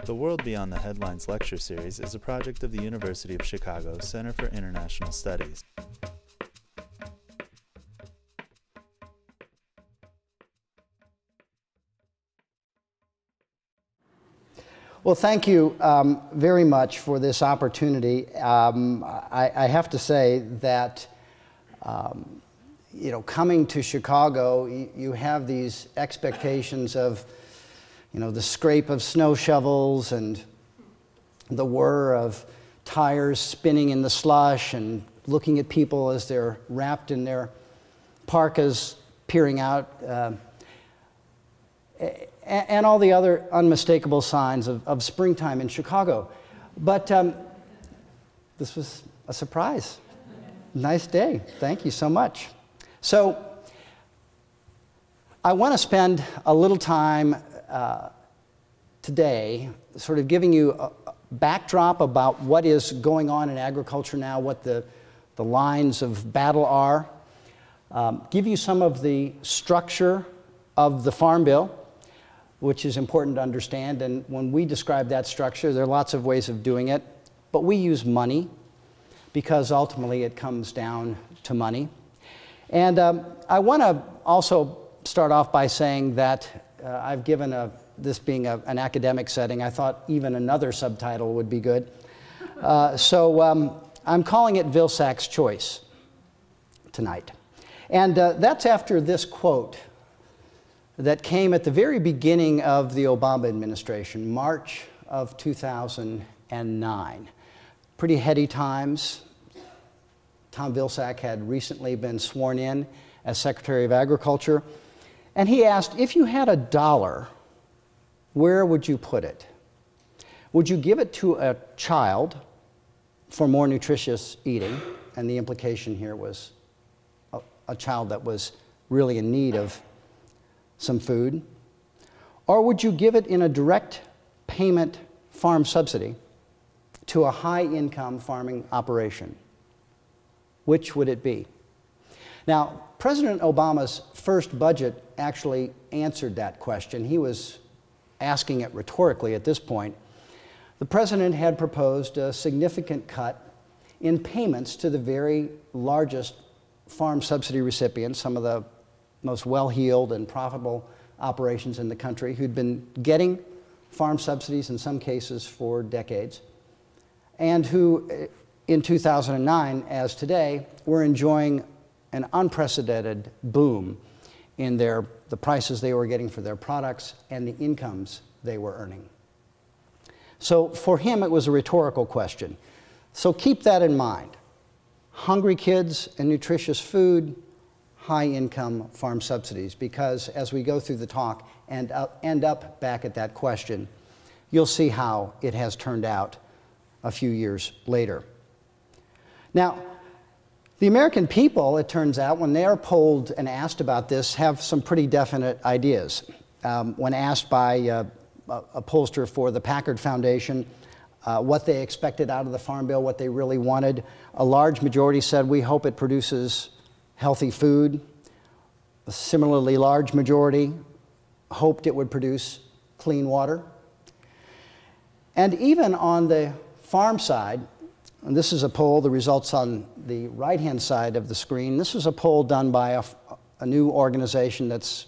The World Beyond the Headlines lecture series is a project of the University of Chicago Center for International Studies. Well, thank you very much for this opportunity. I have to say that, coming to Chicago, you have these expectations of, the scrape of snow shovels and the whir of tires spinning in the slush and looking at people as they're wrapped in their parkas, peering out, and all the other unmistakable signs of springtime in Chicago. But this was a surprise. Nice day. Thank you so much. So I want to spend a little time today sort of giving you a backdrop about what is going on in agriculture now, what the lines of battle are, give you some of the structure of the Farm Bill, which is important to understand. And when we describe that structure, there are lots of ways of doing it, but we use money because ultimately it comes down to money. And I want to also start off by saying that I've given this being an academic setting, I thought even another subtitle would be good. So I'm calling it Vilsacks' Choice tonight. And that's after this quote that came at the very beginning of the Obama administration, March of 2009. Pretty heady times. Tom Vilsack had recently been sworn in as Secretary of Agriculture. And he asked, if you had $1, where would you put it? Would you give it to a child for more nutritious eating? And the implication here was a child that was really in need of some food. Or would you give it in a direct payment farm subsidy to a high-income farming operation? Which would it be? Now, President Obama's first budget actually answered that question. He was asking it rhetorically at this point. The president had proposed a significant cut in payments to the very largest farm subsidy recipients, some of the most well-heeled and profitable operations in the country who'd been getting farm subsidies in some cases for decades, and who in 2009, as today, were enjoying an unprecedented boom in the prices they were getting for their products and the incomes they were earning. So for him, it was a rhetorical question. So keep that in mind. Hungry kids and nutritious food, high-income farm subsidies, because as we go through the talk and end up back at that question, you'll see how it has turned out a few years later. Now, the American people, it turns out, when they are polled and asked about this, have some pretty definite ideas. When asked by a pollster for the Packard Foundation what they expected out of the Farm Bill, what they really wanted, a large majority said, we hope it produces healthy food. A similarly large majority hoped it would produce clean water. And even on the farm side, and this is a poll, the results on the right-hand side of the screen. This was a poll done by a new organization that's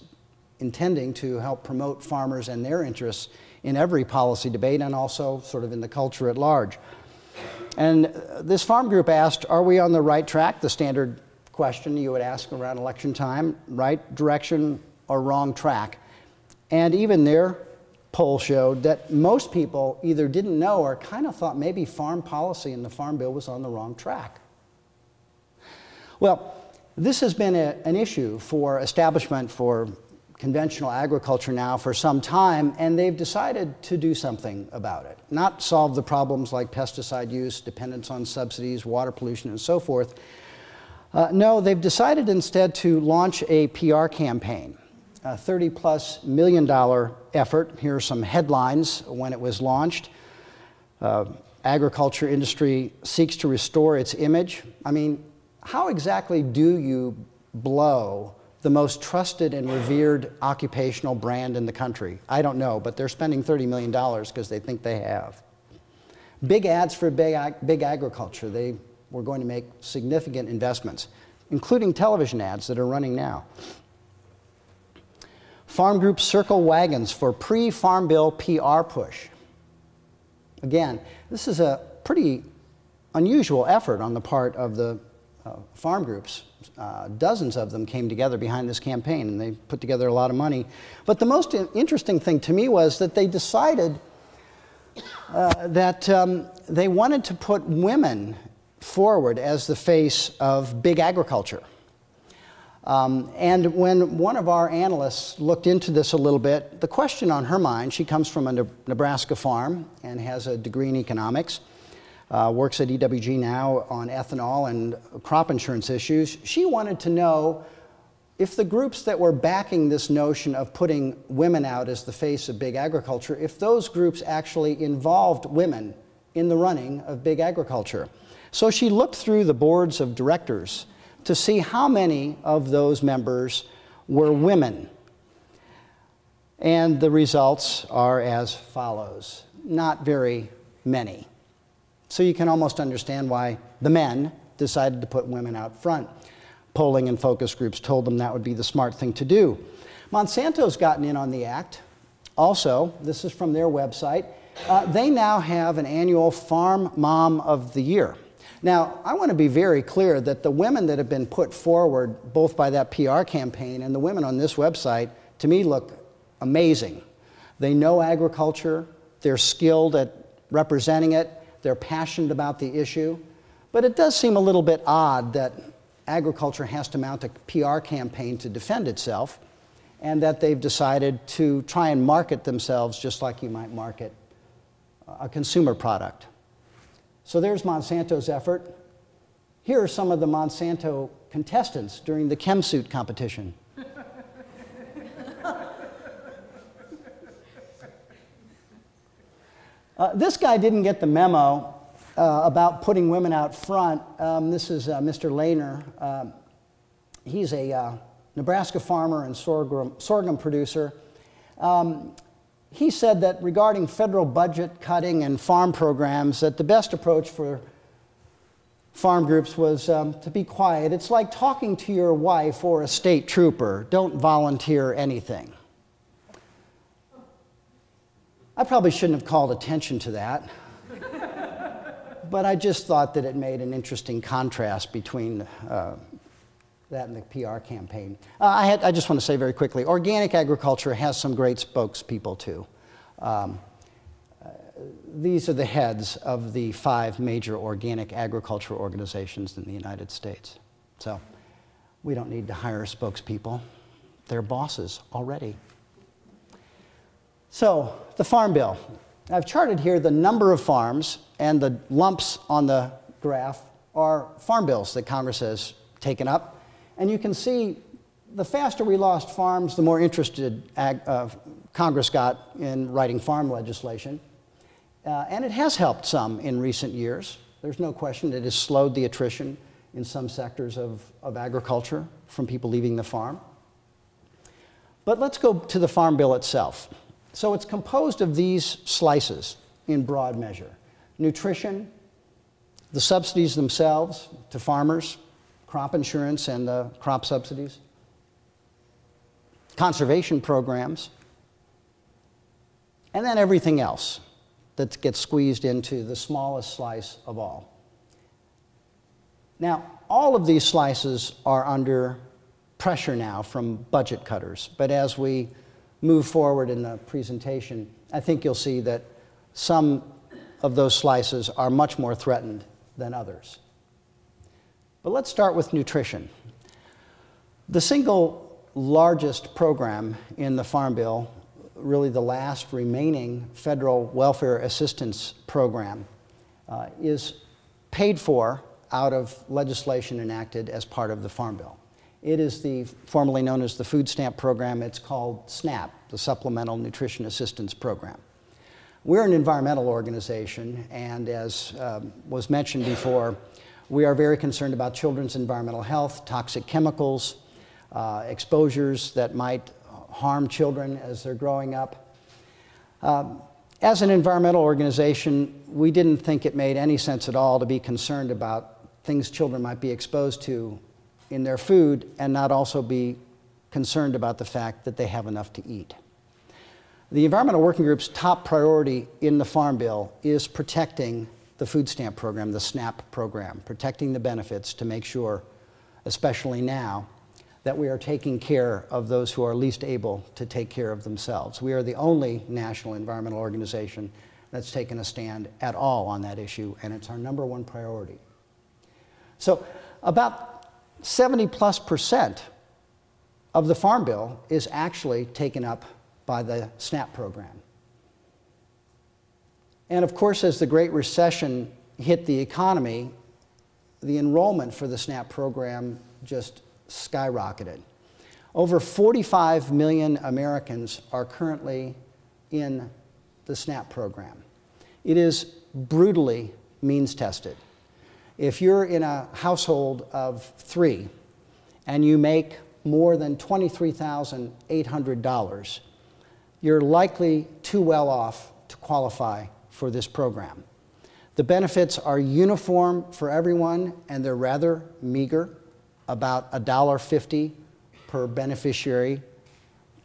intending to help promote farmers and their interests in every policy debate and also sort of in the culture at large. And this farm group asked, are we on the right track? The standard question you would ask around election time, right direction or wrong track? And even their poll showed that most people either didn't know or kind of thought maybe farm policy and the Farm Bill was on the wrong track. Well, this has been an issue for establishment for conventional agriculture now for some time, and they've decided to do something about it. Not solve the problems like pesticide use, dependence on subsidies, water pollution, and so forth. No, they've decided instead to launch a PR campaign. A $30+ million effort. Here are some headlines when it was launched. Agriculture industry seeks to restore its image. I mean, how exactly do you blow the most trusted and revered occupational brand in the country? I don't know, but they're spending $30 million because they think they have. Big ads for big agriculture. They were going to make significant investments, including television ads that are running now. Farm groups circle wagons for pre-Farm Bill PR push. Again, this is a pretty unusual effort on the part of the farm groups. Dozens of them came together behind this campaign, and they put together a lot of money. But the most interesting thing to me was that they decided that they wanted to put women forward as the face of big agriculture. And when one of our analysts looked into this a little bit, the question on her mind, she comes from a Nebraska farm and has a degree in economics, works at EWG now on ethanol and crop insurance issues. She wanted to know if the groups that were backing this notion of putting women out as the face of big agriculture, if those groups actually involved women in the running of big agriculture. So she looked through the boards of directors to see how many of those members were women. And the results are as follows: not very many. So you can almost understand why the men decided to put women out front. Polling and focus groups told them that would be the smart thing to do. Monsanto's gotten in on the act. Also, this is from their website, they now have an annual Farm Mom of the Year. Now, I want to be very clear that the women that have been put forward, both by that PR campaign and the women on this website, to me look amazing. They know agriculture, they're skilled at representing it, they're passionate about the issue, but it does seem a little bit odd that agriculture has to mount a PR campaign to defend itself, and that they've decided to try and market themselves just like you might market a consumer product. So there's Monsanto's effort. Here are some of the Monsanto contestants during the chemsuit competition. This guy didn't get the memo about putting women out front. This is Mr. Lehner. He's a Nebraska farmer and sorghum producer. He said that regarding federal budget cutting and farm programs, that the best approach for farm groups was to be quiet. It's like talking to your wife or a state trooper. Don't volunteer anything. I probably shouldn't have called attention to that, but I just thought that it made an interesting contrast between that and the PR campaign. I just want to say very quickly, organic agriculture has some great spokespeople too. These are the heads of the 5 major organic agriculture organizations in the United States. So we don't need to hire spokespeople. They're bosses already. So the Farm Bill. I've charted here the number of farms, and the lumps on the graph are farm bills that Congress has taken up. And you can see the faster we lost farms, the more interested Congress got in writing farm legislation. And it has helped some in recent years. There's no question it has slowed the attrition in some sectors of agriculture from people leaving the farm. But let's go to the Farm Bill itself. So it's composed of these slices in broad measure: nutrition, the subsidies themselves to farmers, crop insurance and the crop subsidies, conservation programs, and then everything else that gets squeezed into the smallest slice of all. Now, all of these slices are under pressure now from budget cutters, but as we move forward in the presentation, I think you'll see that some of those slices are much more threatened than others. But let's start with nutrition. The single largest program in the Farm Bill, really the last remaining federal welfare assistance program, is paid for out of legislation enacted as part of the Farm Bill. It is formerly known as the food stamp program. It's called SNAP, the Supplemental Nutrition Assistance Program. We're an environmental organization, and as was mentioned before, we are very concerned about children's environmental health, toxic chemicals. exposures that might harm children as they're growing up. As an environmental organization, we didn't think it made any sense at all to be concerned about things children might be exposed to in their food and not also be concerned about the fact that they have enough to eat. The Environmental Working Group's top priority in the Farm Bill is protecting the food stamp program, the SNAP program, protecting the benefits to make sure, especially now, that we are taking care of those who are least able to take care of themselves. We are the only national environmental organization that's taken a stand at all on that issue, and it's our #1 priority. So about 70+% of the Farm Bill is actually taken up by the SNAP program. And of course, as the Great Recession hit the economy, the enrollment for the SNAP program just skyrocketed. Over 45 million Americans are currently in the SNAP program. It is brutally means tested. If you're in a household of 3 and you make more than $23,800, you're likely too well off to qualify for this program. The benefits are uniform for everyone, and they're rather meager, about $1.50 per beneficiary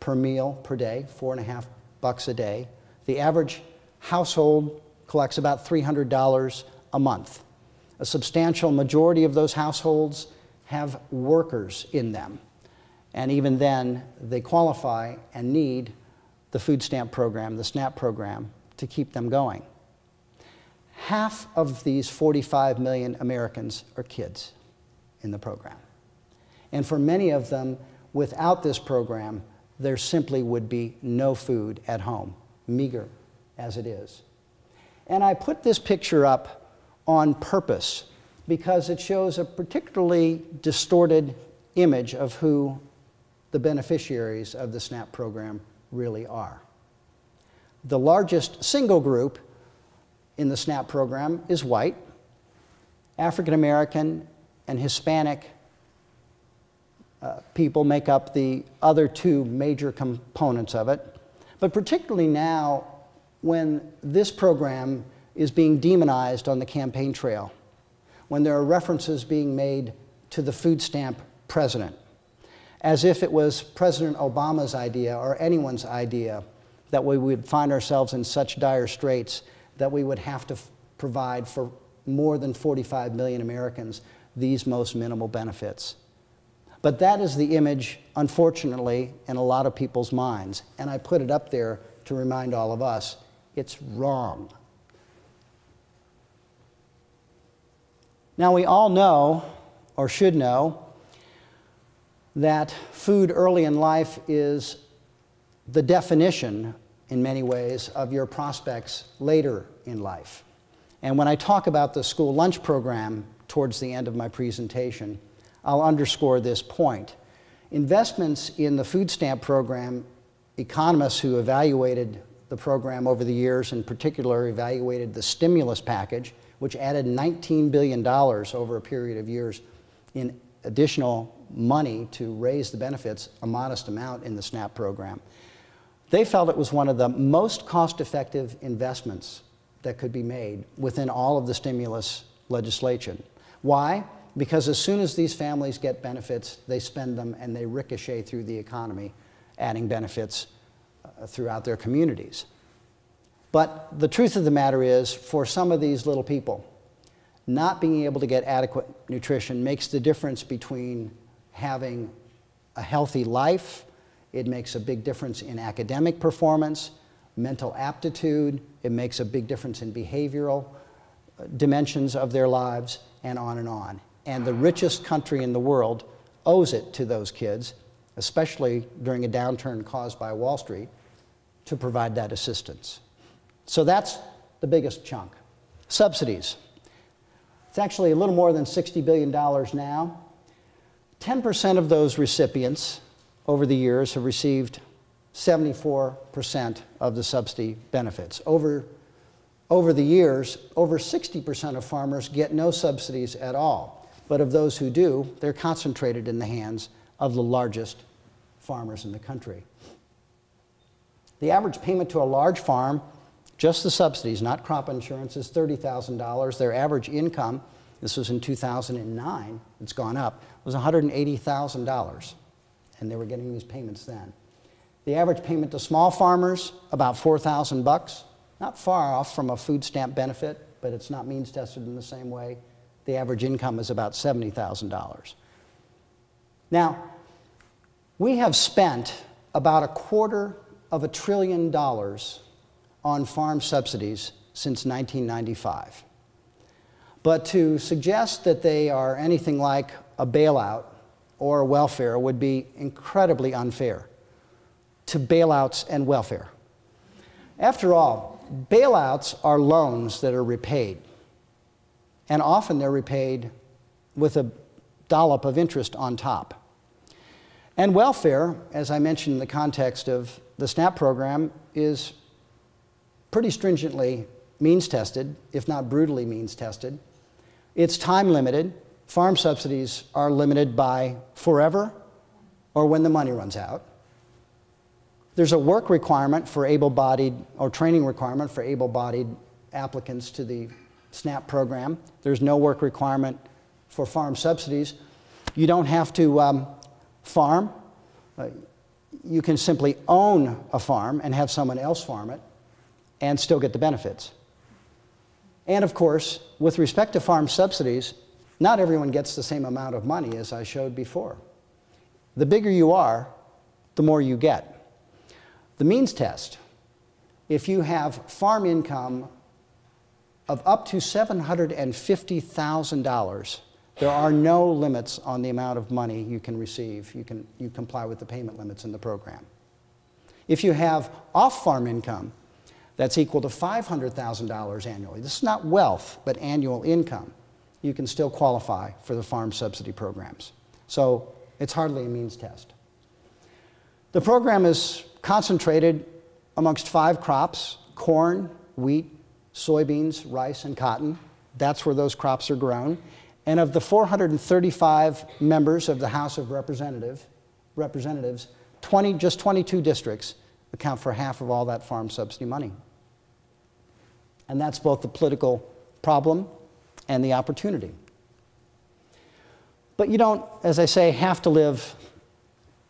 per meal per day, $4.50 a day. The average household collects about $300 a month. A substantial majority of those households have workers in them, and even then they qualify and need the food stamp program, the SNAP program, to keep them going. Half of these 45 million Americans are kids in the program. And for many of them, without this program, there simply would be no food at home, meager as it is. And I put this picture up on purpose because it shows a particularly distorted image of who the beneficiaries of the SNAP program really are. The largest single group in the SNAP program is white. African American and Hispanic people make up the other 2 major components of it. But particularly now, when this program is being demonized on the campaign trail, when there are references being made to the food stamp president, as if it was President Obama's idea or anyone's idea that we would find ourselves in such dire straits that we would have to provide for more than 45 million Americans these most minimal benefits. But that is the image, unfortunately, in a lot of people's minds. And I put it up there to remind all of us, it's wrong. Now, we all know, or should know, that food early in life is the definition, in many ways, of your prospects later in life. And when I talk about the school lunch program towards the end of my presentation, I'll underscore this point. Investments in the food stamp program, economists who evaluated the program over the years, in particular evaluated the stimulus package, which added $19 billion over a period of years in additional money to raise the benefits, a modest amount in the SNAP program. They felt it was one of the most cost-effective investments that could be made within all of the stimulus legislation. Why? Because as soon as these families get benefits, they spend them and they ricochet through the economy, adding benefits throughout their communities. But the truth of the matter is, for some of these little people, not being able to get adequate nutrition makes the difference between having a healthy life. It makes a big difference in academic performance, mental aptitude. It makes a big difference in behavioral dimensions of their lives, and on and on. And the richest country in the world owes it to those kids, especially during a downturn caused by Wall Street, to provide that assistance. So that's the biggest chunk. Subsidies. It's actually a little more than $60 billion now. 10% of those recipients over the years have received 74% of the subsidy benefits. Over the years, over 60% of farmers get no subsidies at all. But of those who do, they're concentrated in the hands of the largest farmers in the country. The average payment to a large farm, just the subsidies, not crop insurance, is $30,000. Their average income, this was in 2009, it's gone up, was $180,000. And they were getting these payments then. The average payment to small farmers, about $4,000. Not far off from a food stamp benefit, but it's not means tested in the same way. The average income is about $70,000. Now, we have spent about $250 billion on farm subsidies since 1995. But to suggest that they are anything like a bailout or welfare would be incredibly unfair to bailouts and welfare. After all, bailouts are loans that are repaid, and often they're repaid with a dollop of interest on top. And welfare, as I mentioned in the context of the SNAP program, is pretty stringently means tested, if not brutally means tested. It's time limited. Farm subsidies are limited by forever or when the money runs out. There's a work requirement for able-bodied, or training requirement for able-bodied applicants to the SNAP program. There's no work requirement for farm subsidies. You don't have to farm. You can simply own a farm and have someone else farm it and still get the benefits. And of course, with respect to farm subsidies, not everyone gets the same amount of money as I showed before. The bigger you are, the more you get. The means test, if you have farm income of up to $750,000, there are no limits on the amount of money you can receive. You comply with the payment limits in the program. If you have off-farm income that's equal to $500,000 annually, this is not wealth, but annual income, you can still qualify for the farm subsidy programs. So it's hardly a means test. The program is concentrated amongst 5 crops: corn, wheat, soybeans, rice, and cotton. That's where those crops are grown. And of the 435 members of the House of Representatives, just 22 districts account for half of all that farm subsidy money. And that's both the political problem and the opportunity. But you don't, as I say, have to live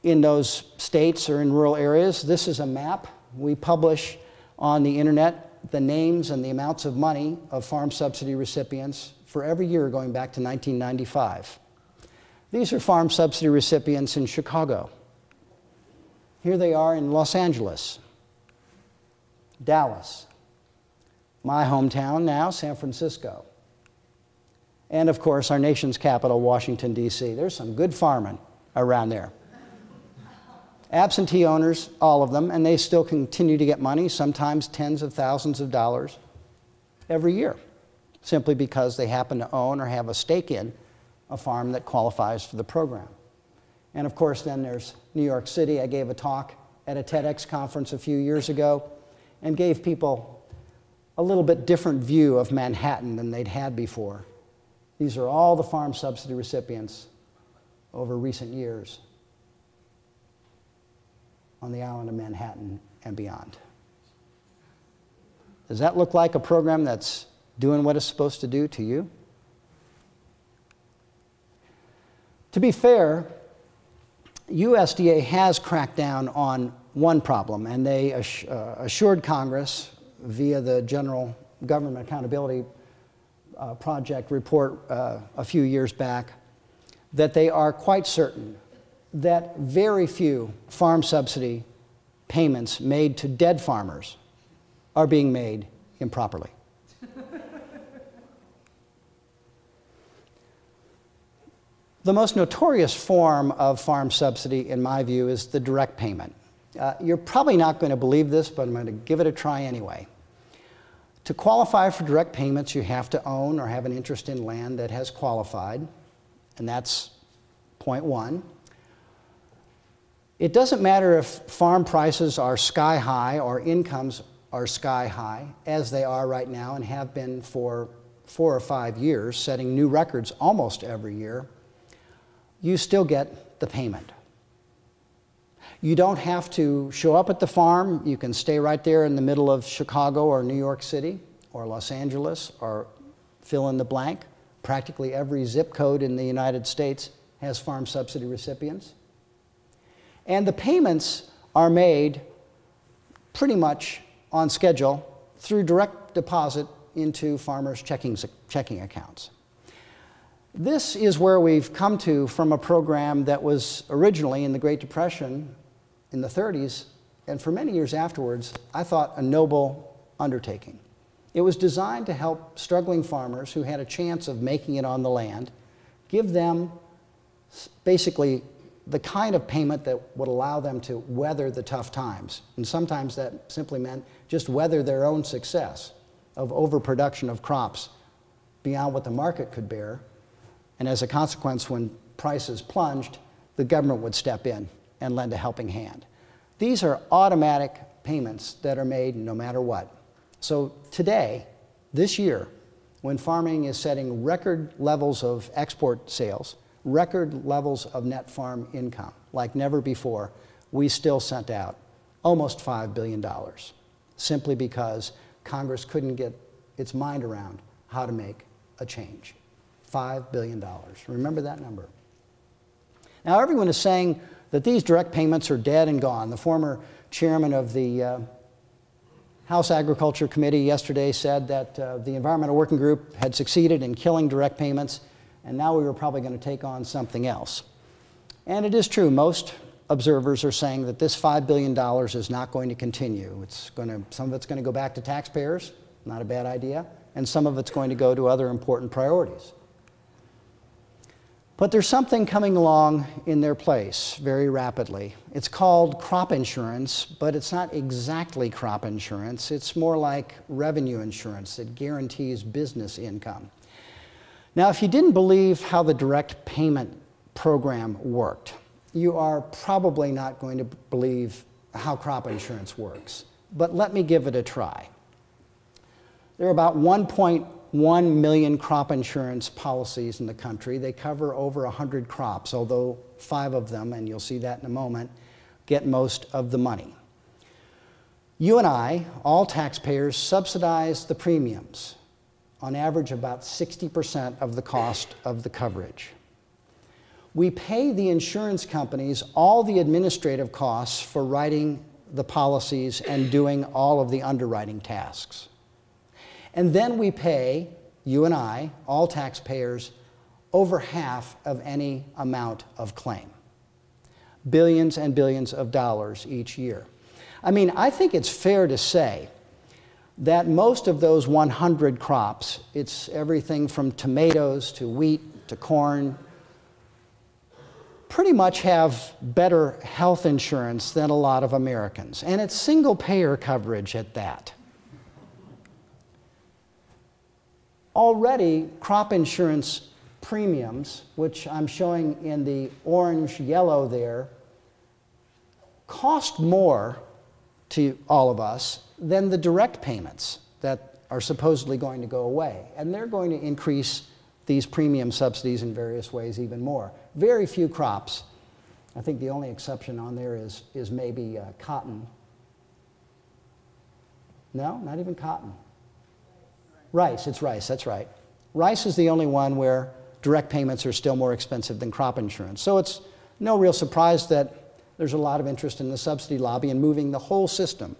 in those states or in rural areas. This is a map. We publish on the internet the names and the amounts of money of farm subsidy recipients for every year going back to 1995. These are farm subsidy recipients in Chicago. Here they are in Los Angeles, Dallas, my hometown now, San Francisco, and of course our nation's capital, Washington, D.C. There's some good farming around there. Absentee owners, all of them, and they still continue to get money, sometimes tens of thousands of dollars every year, simply because they happen to own or have a stake in a farm that qualifies for the program. And of course, then there's New York City. I gave a talk at a TEDx conference a few years ago and gave people a little bit different view of Manhattan than they'd had before. These are all the farm subsidy recipients over recent years on the island of Manhattan and beyond. Does that look like a program that's doing what it's supposed to do to you? To be fair, USDA has cracked down on one problem, and they assured Congress via the General Government Accountability Project report a few years back that they are quite certain that very few farm subsidy payments made to dead farmers are being made improperly. The most notorious form of farm subsidy, in my view, is the direct payment. You're probably not going to believe this, but I'm going to give it a try anyway. To qualify for direct payments, you have to own or have an interest in land that has qualified, and that's point one. It doesn't matter if farm prices are sky high or incomes are sky high, as they are right now and have been for 4 or 5 years, setting new records almost every year. You still get the payment. You don't have to show up at the farm. You can stay right there in the middle of Chicago or New York City or Los Angeles or fill in the blank. Practically every zip code in the United States has farm subsidy recipients. And the payments are made pretty much on schedule through direct deposit into farmers' checking accounts. This is where we've come to from a program that was originally in the Great Depression in the 30s, and for many years afterwards, I thought a noble undertaking. It was designed to help struggling farmers who had a chance of making it on the land, give them basically the kind of payment that would allow them to weather the tough times. And sometimes that simply meant just weather their own success of overproduction of crops beyond what the market could bear. And as a consequence, when prices plunged, the government would step in and lend a helping hand. These are automatic payments that are made no matter what. So today, this year, when farming is setting record levels of export sales, record levels of net farm income, like never before, we still sent out almost $5 billion, simply because Congress couldn't get its mind around how to make a change. $5 billion. Remember that number. Now, everyone is saying that these direct payments are dead and gone. The former chairman of the House Agriculture Committee yesterday said that the Environmental Working Group had succeeded in killing direct payments, and now we were probably going to take on something else. And it is true, most observers are saying that this $5 billion is not going to continue. Some of it's going to go back to taxpayers, not a bad idea, and some of it's going to go to other important priorities. But there's something coming along in their place very rapidly. It's called crop insurance, but it's not exactly crop insurance. It's more like revenue insurance that guarantees business income. Now, if you didn't believe how the direct payment program worked, you are probably not going to believe how crop insurance works. But let me give it a try. There are about 1.1 million crop insurance policies in the country. They cover over 100 crops, although 5 of them, and you'll see that in a moment, get most of the money. You and I, all taxpayers, subsidize the premiums, on average about 60% of the cost of the coverage. We pay the insurance companies all the administrative costs for writing the policies and doing all of the underwriting tasks. And then we pay, you and I, all taxpayers, over half of any amount of claim. Billions and billions of dollars each year. I mean, I think it's fair to say that most of those 100 crops, it's everything from tomatoes to wheat to corn, pretty much have better health insurance than a lot of Americans. And it's single-payer coverage at that. Already, crop insurance premiums, which I'm showing in the orange-yellow there, cost more to all of us than the direct payments that are supposedly going to go away. And they're going to increase these premium subsidies in various ways even more. Very few crops. I think the only exception on there is maybe cotton. No, not even cotton. Rice, it's rice, that's right. Rice is the only one where direct payments are still more expensive than crop insurance. So it's no real surprise that there's a lot of interest in the subsidy lobby in moving the whole system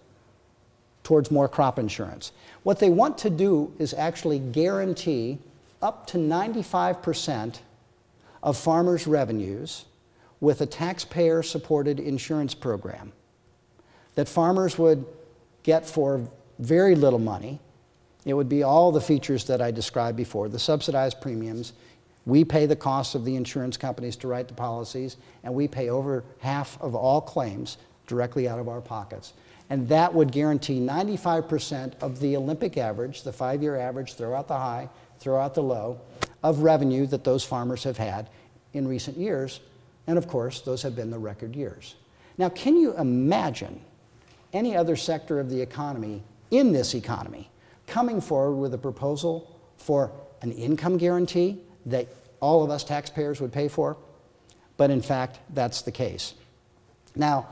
towards more crop insurance. What they want to do is actually guarantee up to 95% of farmers' revenues with a taxpayer-supported insurance program that farmers would get for very little money. It would be all the features that I described before, the subsidized premiums. We pay the costs of the insurance companies to write the policies, and we pay over half of all claims directly out of our pockets. And that would guarantee 95% of the Olympic average, the 5-year average, throw out the high, throw out the low, of revenue that those farmers have had in recent years. And of course, those have been the record years. Now, can you imagine any other sector of the economy, in this economy, coming forward with a proposal for an income guarantee that all of us taxpayers would pay for? But in fact, that's the case. Now,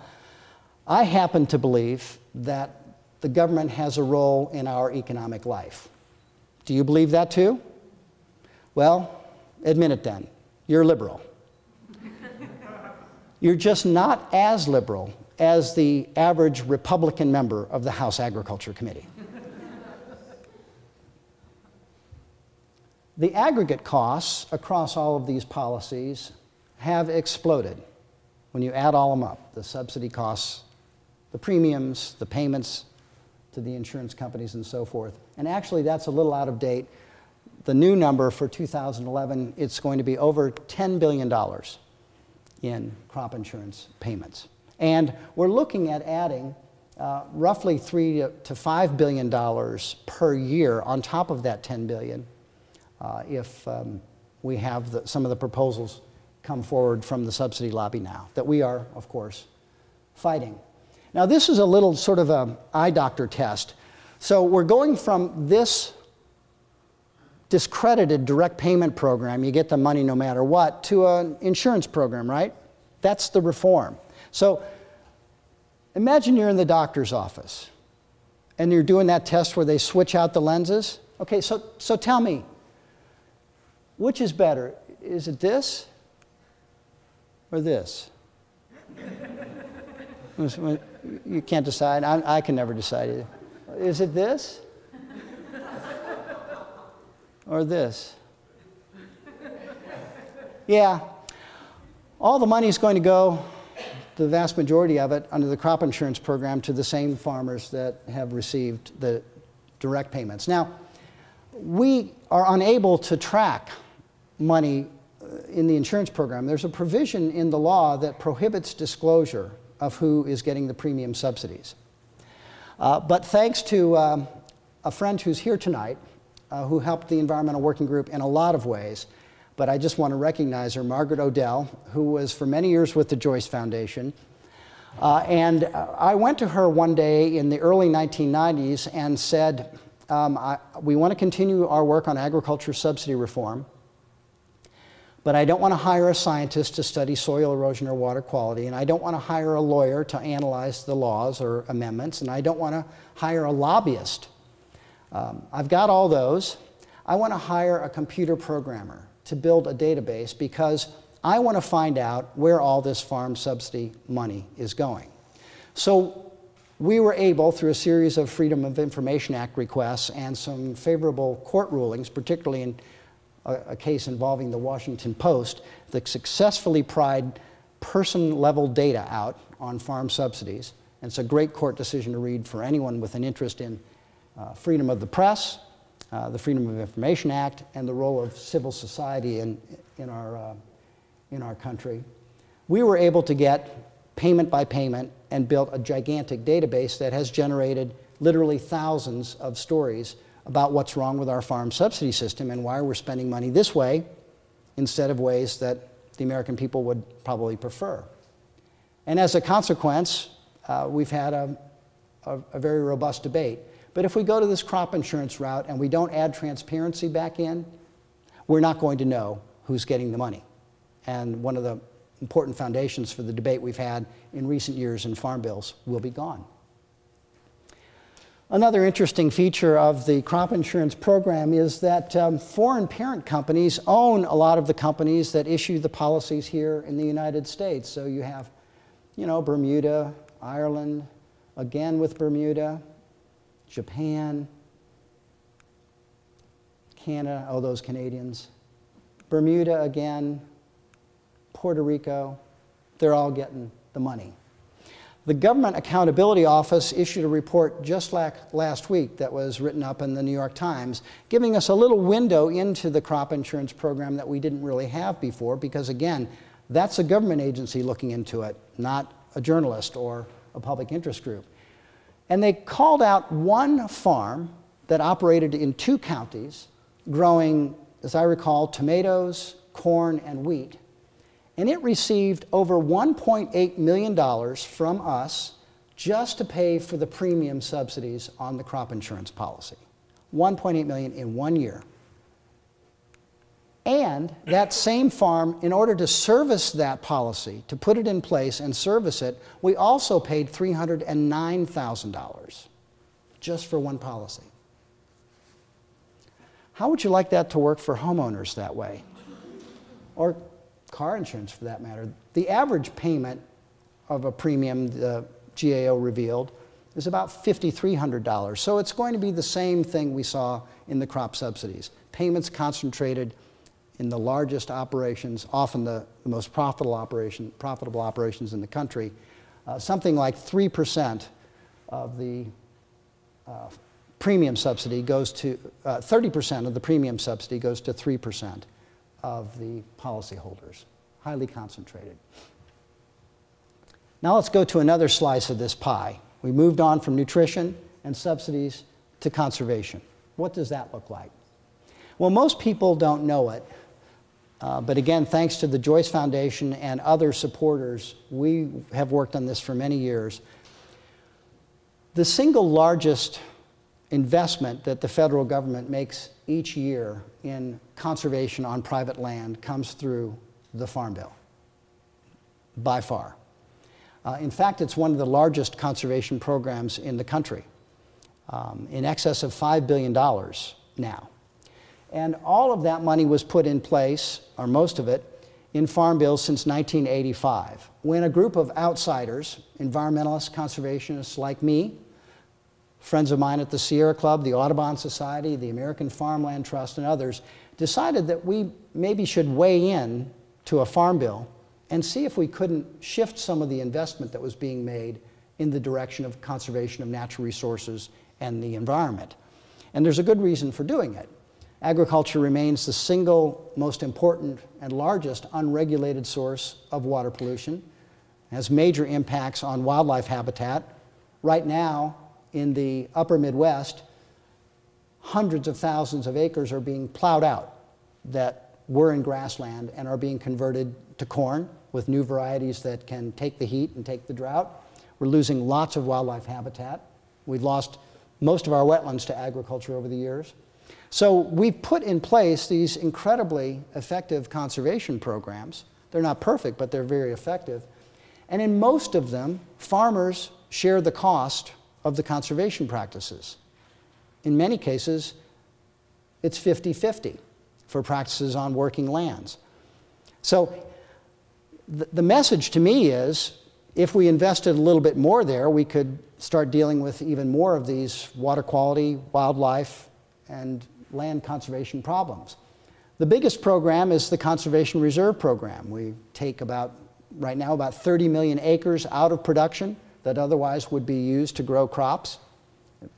I happen to believe that the government has a role in our economic life. Do you believe that too? Well, admit it then. You're liberal. You're just not as liberal as the average Republican member of the House Agriculture Committee. The aggregate costs across all of these policies have exploded when you add all of them up. The subsidy costs, the premiums, the payments to the insurance companies and so forth. And actually that's a little out of date. The new number for 2011, it's going to be over $10 billion in crop insurance payments. And we're looking at adding roughly $3 to $5 billion per year on top of that $10 billion if we have some of the proposals come forward from the subsidy lobby now, that we are, of course, fighting. Now this is a little sort of an eye doctor test. So we're going from this discredited direct payment program, you get the money no matter what, to an insurance program, right? That's the reform. So imagine you're in the doctor's office and you're doing that test where they switch out the lenses. Okay, so tell me, which is better? Is it this or this? You can't decide. I can never decide either. Is it this or this? Yeah. All the money is going to go, the vast majority of it, under the crop insurance program to the same farmers that have received the direct payments. Now, we are unable to track money in the insurance program. There's a provision in the law that prohibits disclosure of who is getting the premium subsidies. But thanks to a friend who's here tonight, who helped the Environmental Working Group in a lot of ways, but I just want to recognize her, Margaret Odell, who was for many years with the Joyce Foundation. And I went to her one day in the early 1990s and said, we want to continue our work on agriculture subsidy reform, but I don't want to hire a scientist to study soil erosion or water quality, and I don't want to hire a lawyer to analyze the laws or amendments, and I don't want to hire a lobbyist. I've got all those. I want to hire a computer programmer to build a database because I want to find out where all this farm subsidy money is going. So we were able, through a series of Freedom of Information Act requests and some favorable court rulings, particularly in a case involving the Washington Post, that successfully pried person-level data out on farm subsidies. And it's a great court decision to read for anyone with an interest in freedom of the press, the Freedom of Information Act, and the role of civil society in our country. We were able to get payment by payment and built a gigantic database that has generated literally thousands of stories about what's wrong with our farm subsidy system and why we're spending money this way instead of ways that the American people would probably prefer. And as a consequence, we've had a very robust debate. But if we go to this crop insurance route and we don't add transparency back in, we're not going to know who's getting the money. And one of the important foundations for the debate we've had in recent years in farm bills will be gone. Another interesting feature of the crop insurance program is that foreign parent companies own a lot of the companies that issue the policies here in the United States. So you have, Bermuda, Ireland, again with Bermuda, Japan, Canada, oh, those Canadians, Bermuda again, Puerto Rico, they're all getting the money. The Government Accountability Office issued a report just last week that was written up in the New York Times, giving us a little window into the crop insurance program that we didn't really have before, because again, that's a government agency looking into it, not a journalist or a public interest group. And they called out one farm that operated in 2 counties, growing, as I recall, tomatoes, corn, and wheat. And it received over $1.8 million from us just to pay for the premium subsidies on the crop insurance policy. $1.8 million in 1 year. And that same farm, in order to service that policy, to put it in place and service it, we also paid $309,000 just for one policy. How would you like that to work for homeowners that way? Or car insurance, for that matter. The average payment of a premium, the GAO revealed, is about $5,300. So it's going to be the same thing we saw in the crop subsidies. Payments concentrated in the largest operations, often the most profitable operations in the country. Something like 3% of the premium subsidy goes to, 30% of the premium subsidy goes to 3% of the policyholders. Highly concentrated. Now let's go to another slice of this pie. We moved on from nutrition and subsidies to conservation. What does that look like? Well, most people don't know it. But again, thanks to the Joyce Foundation and other supporters, we have worked on this for many years. The single largest investment that the federal government makes each year in conservation on private land comes through the Farm Bill, by far. In fact, it's one of the largest conservation programs in the country, in excess of $5 billion now. And all of that money was put in place, or most of it, in farm bills since 1985, when a group of outsiders, environmentalists, conservationists like me, friends of mine at the Sierra Club, the Audubon Society, the American Farmland Trust, and others, decided that we maybe should weigh in to a farm bill and see if we couldn't shift some of the investment that was being made in the direction of conservation of natural resources and the environment. And there's a good reason for doing it. Agriculture remains the single most important and largest unregulated source of water pollution. It has major impacts on wildlife habitat. Right now, in the upper Midwest, hundreds of thousands of acres are being plowed out that were in grassland and are being converted to corn with new varieties that can take the heat and take the drought. We're losing lots of wildlife habitat. We've lost most of our wetlands to agriculture over the years. So we've put in place these incredibly effective conservation programs. They're not perfect, but they're very effective. And in most of them, farmers share the cost of the conservation practices. In many cases, it's 50-50 for practices on working lands. So the message to me is, if we invested a little bit more there, we could start dealing with even more of these water quality, wildlife, and land conservation problems. The biggest program is the Conservation Reserve Program. We take right now about 30 million acres out of production that otherwise would be used to grow crops.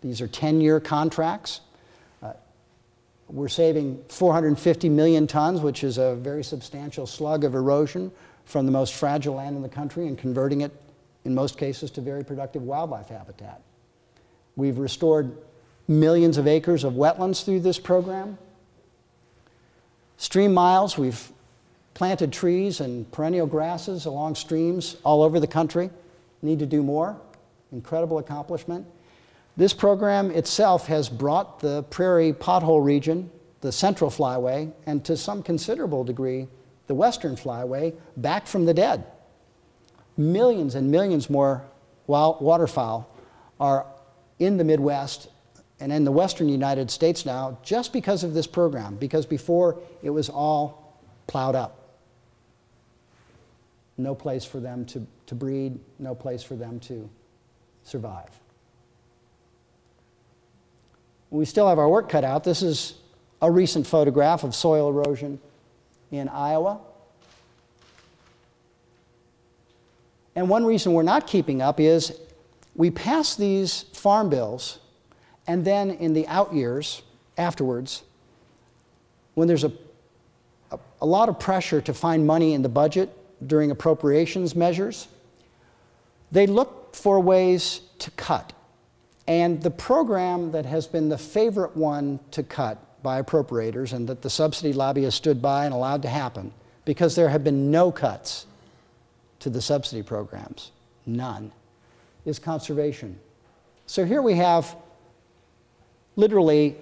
These are 10-year contracts. We're saving 450 million tons, which is a very substantial slug of erosion from the most fragile land in the country, and converting it, in most cases, to very productive wildlife habitat. We've restored millions of acres of wetlands through this program. Stream miles, we've planted trees and perennial grasses along streams all over the country. Need to do more. Incredible accomplishment. This program itself has brought the prairie pothole region, the Central Flyway, and to some considerable degree, the Western Flyway, back from the dead. Millions and millions more waterfowl are in the Midwest and in the western United States now just because of this program, because before it was all plowed up. No place for them to breed, no place for them to survive. We still have our work cut out. This is a recent photograph of soil erosion in Iowa. And one reason we're not keeping up is we pass these farm bills, and then in the out years afterwards, when there's a lot of pressure to find money in the budget during appropriations measures, they look for ways to cut. And the program that has been the favorite one to cut by appropriators, and that the subsidy lobby has stood by and allowed to happen, because there have been no cuts to the subsidy programs, none, is conservation. So here we have literally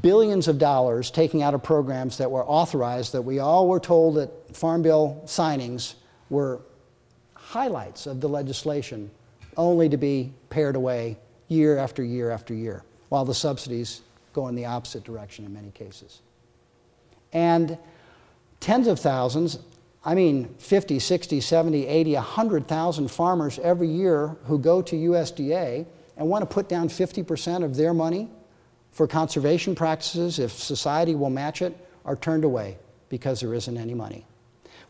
billions of dollars taken out of programs that were authorized, that we all were told that Farm Bill signings were highlights of the legislation, only to be pared away year after year after year, while the subsidies go in the opposite direction in many cases. And tens of thousands, I mean 50, 60, 70, 80, 100,000 farmers every year who go to USDA and want to put down 50% of their money for conservation practices, if society will match it, are turned away because there isn't any money.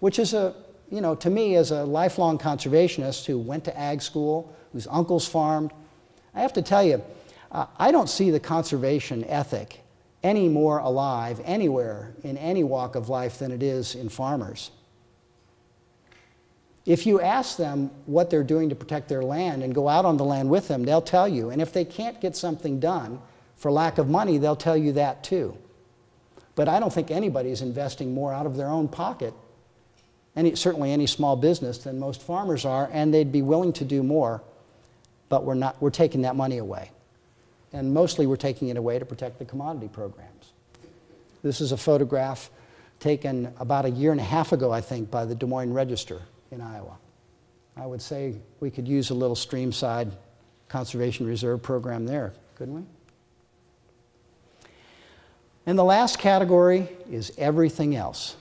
Which is to me, as a lifelong conservationist who went to ag school, whose uncles farmed, I have to tell you, I don't see the conservation ethic any more alive anywhere in any walk of life than it is in farmers. If you ask them what they're doing to protect their land and go out on the land with them, they'll tell you. And if they can't get something done for lack of money, they'll tell you that too. But I don't think anybody's investing more out of their own pocket, certainly any small business, than most farmers are, and they'd be willing to do more, but we're taking that money away. And mostly we're taking it away to protect the commodity programs. This is a photograph taken about a year and a half ago, I think, by the Des Moines Register in Iowa. I would say we could use a little streamside conservation reserve program there, couldn't we? And the last category is everything else.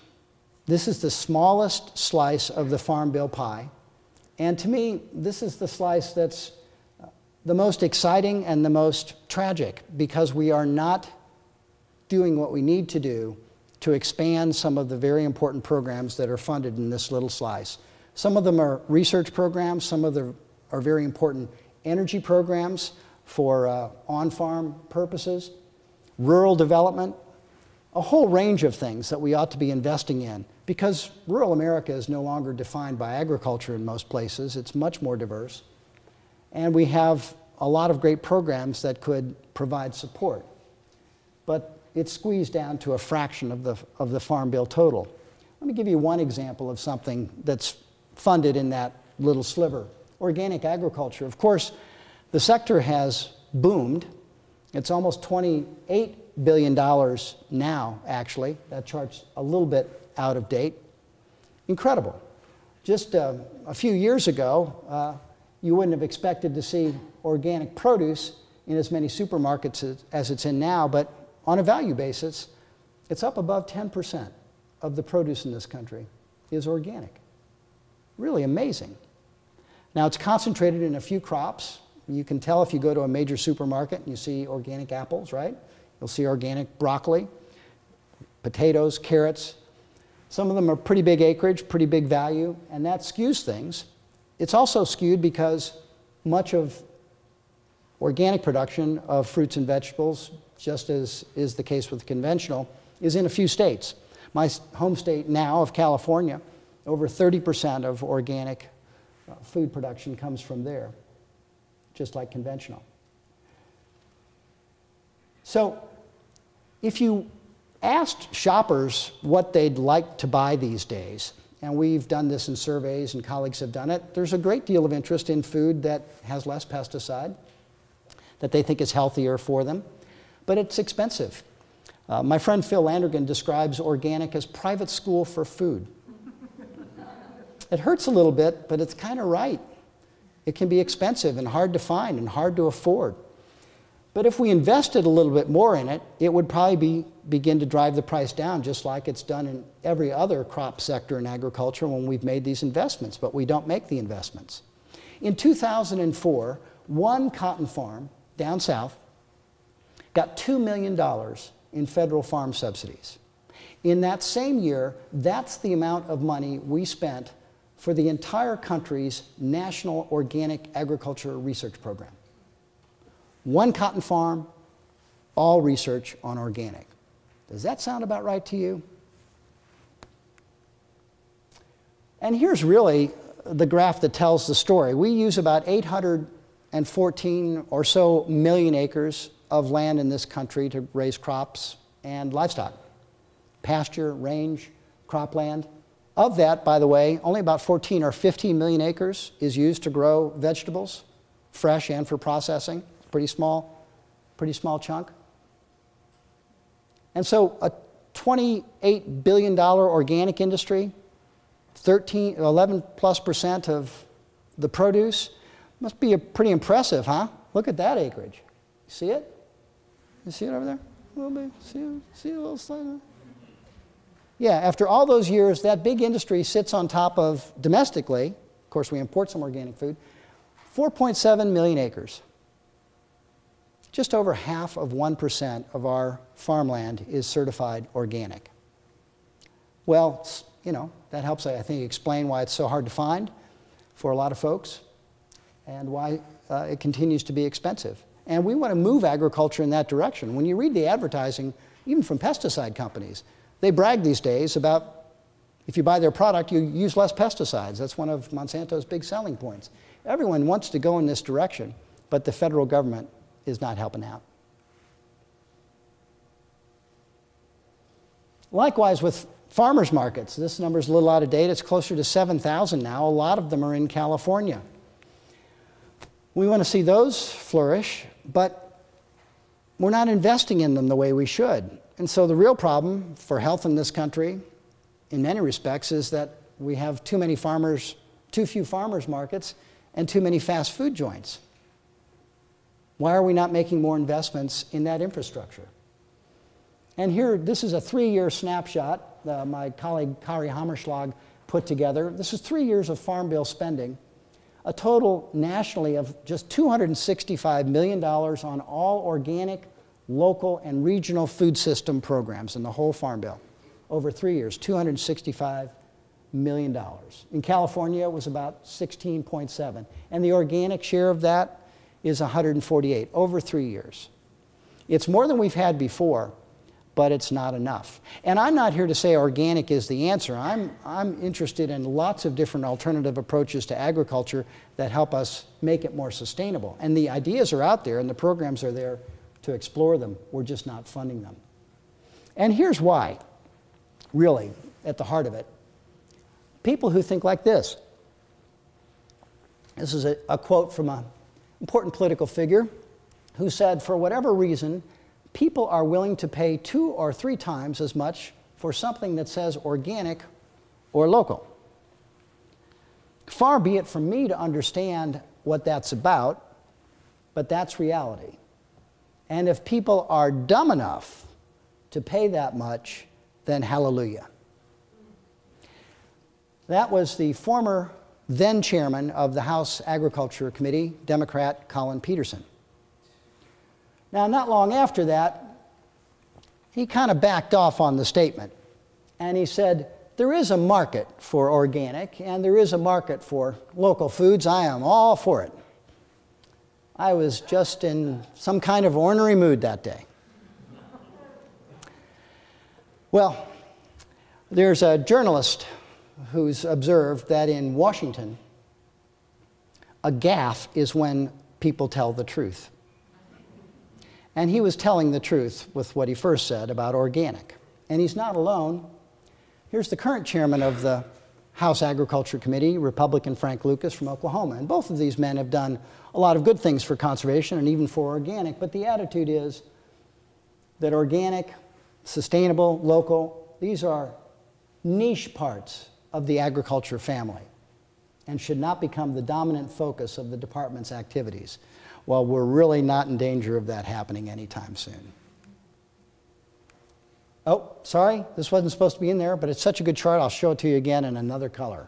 This is the smallest slice of the Farm Bill pie. And to me, this is the slice that's the most exciting and the most tragic, because we are not doing what we need to do to expand some of the very important programs that are funded in this little slice. Some of them are research programs, some of them are very important energy programs for on-farm purposes, rural development, a whole range of things that we ought to be investing in, because rural America is no longer defined by agriculture in most places. It's much more diverse. And we have a lot of great programs that could provide support. But it's squeezed down to a fraction of the Farm Bill total. Let me give you one example of something that's funded in that little sliver. Organic agriculture. Of course, the sector has boomed. It's almost $28 billion now, actually. That chart's a little bit out of date. Incredible. Just a few years ago, you wouldn't have expected to see organic produce in as many supermarkets as it's in now, but on a value basis, it's up above 10% of the produce in this country is organic. Really amazing. Now, it's concentrated in a few crops. You can tell if you go to a major supermarket and you see organic apples, right? You'll see organic broccoli, potatoes, carrots. Some of them are pretty big acreage, pretty big value, and that skews things. It's also skewed because much of organic production of fruits and vegetables, just as is the case with conventional, is in a few states. My home state now of California, over 30% of organic food production comes from there, just like conventional. So if you asked shoppers what they'd like to buy these days, and we've done this in surveys and colleagues have done it, there's a great deal of interest in food that has less pesticide, that they think is healthier for them, but it's expensive. My friend Phil Landrigan describes organic as private school for food. It hurts a little bit, but it's kind of right. It can be expensive and hard to find and hard to afford. But if we invested a little bit more in it, it would probably begin to drive the price down, just like it's done in every other crop sector in agriculture when we've made these investments, but we don't make the investments. In 2004, one cotton farm down south got $2 million in federal farm subsidies. In that same year, that's the amount of money we spent for the entire country's National Organic Agriculture Research Program. One cotton farm, all research on organic. Does that sound about right to you? And here's really the graph that tells the story. We use about 814 or so million acres of land in this country to raise crops and livestock. Pasture, range, cropland. Of that, by the way, only about 14 or 15 million acres is used to grow vegetables, fresh and for processing. Pretty small chunk. And so a $28 billion organic industry, 11+% of the produce, must be pretty impressive, huh? Look at that acreage. You see it? You see it over there? A little bit. See a little slide? Yeah, after all those years, that big industry sits on top of, domestically, of course we import some organic food, 4.7 million acres. Just over half of 1% of our farmland is certified organic. Well, you know, that helps, I think, explain why it's so hard to find for a lot of folks and why it continues to be expensive. And we want to move agriculture in that direction. When you read the advertising, even from pesticide companies, they brag these days about if you buy their product, you use less pesticides. That's one of Monsanto's big selling points. Everyone wants to go in this direction, but the federal government is not helping out. Likewise with farmers markets, this number is a little out of date. It's closer to 7,000 now. A lot of them are in California. We want to see those flourish, but we're not investing in them the way we should. And so the real problem for health in this country, in many respects, is that we have too few farmers markets and too many fast food joints. Why are we not making more investments in that infrastructure? And here, this is a 3-year snapshot my colleague Kari Hammerschlag put together. This is 3 years of Farm Bill spending, a total nationally of just $265 million on all organic, local, and regional food system programs in the whole Farm Bill. Over 3 years, $265 million. In California, it was about 16.7. And the organic share of that is 148 over 3 years. It's more than we've had before, but it's not enough. And I'm not here to say organic is the answer. I'm interested in lots of different alternative approaches to agriculture that help us make it more sustainable. And the ideas are out there and the programs are there to explore them. We're just not funding them. And here's why, really, at the heart of it. People who think like this. This is a quote from an important political figure who said, for whatever reason, people are willing to pay 2 or 3 times as much for something that says organic or local. Far be it from me to understand what that's about, but that's reality. And if people are dumb enough to pay that much, then hallelujah. That was the former then chairman of the House Agriculture Committee, Democrat Colin Peterson. Now, not long after that, he kind of backed off on the statement. And he said, there is a market for organic and there is a market for local foods. I am all for it. I was just in some kind of ornery mood that day. Well, there's a journalist who's observed that in Washington, a gaffe is when people tell the truth. And he was telling the truth with what he first said about organic. And he's not alone. Here's the current chairman of the House Agriculture Committee, Republican Frank Lucas from Oklahoma. And both of these men have done a lot of good things for conservation and even for organic. But the attitude is that organic, sustainable, local, these are niche parts of the agriculture family and should not become the dominant focus of the department's activities. Well, we're really not in danger of that happening anytime soon. Oh, sorry, this wasn't supposed to be in there, but it's such a good chart, I'll show it to you again in another color.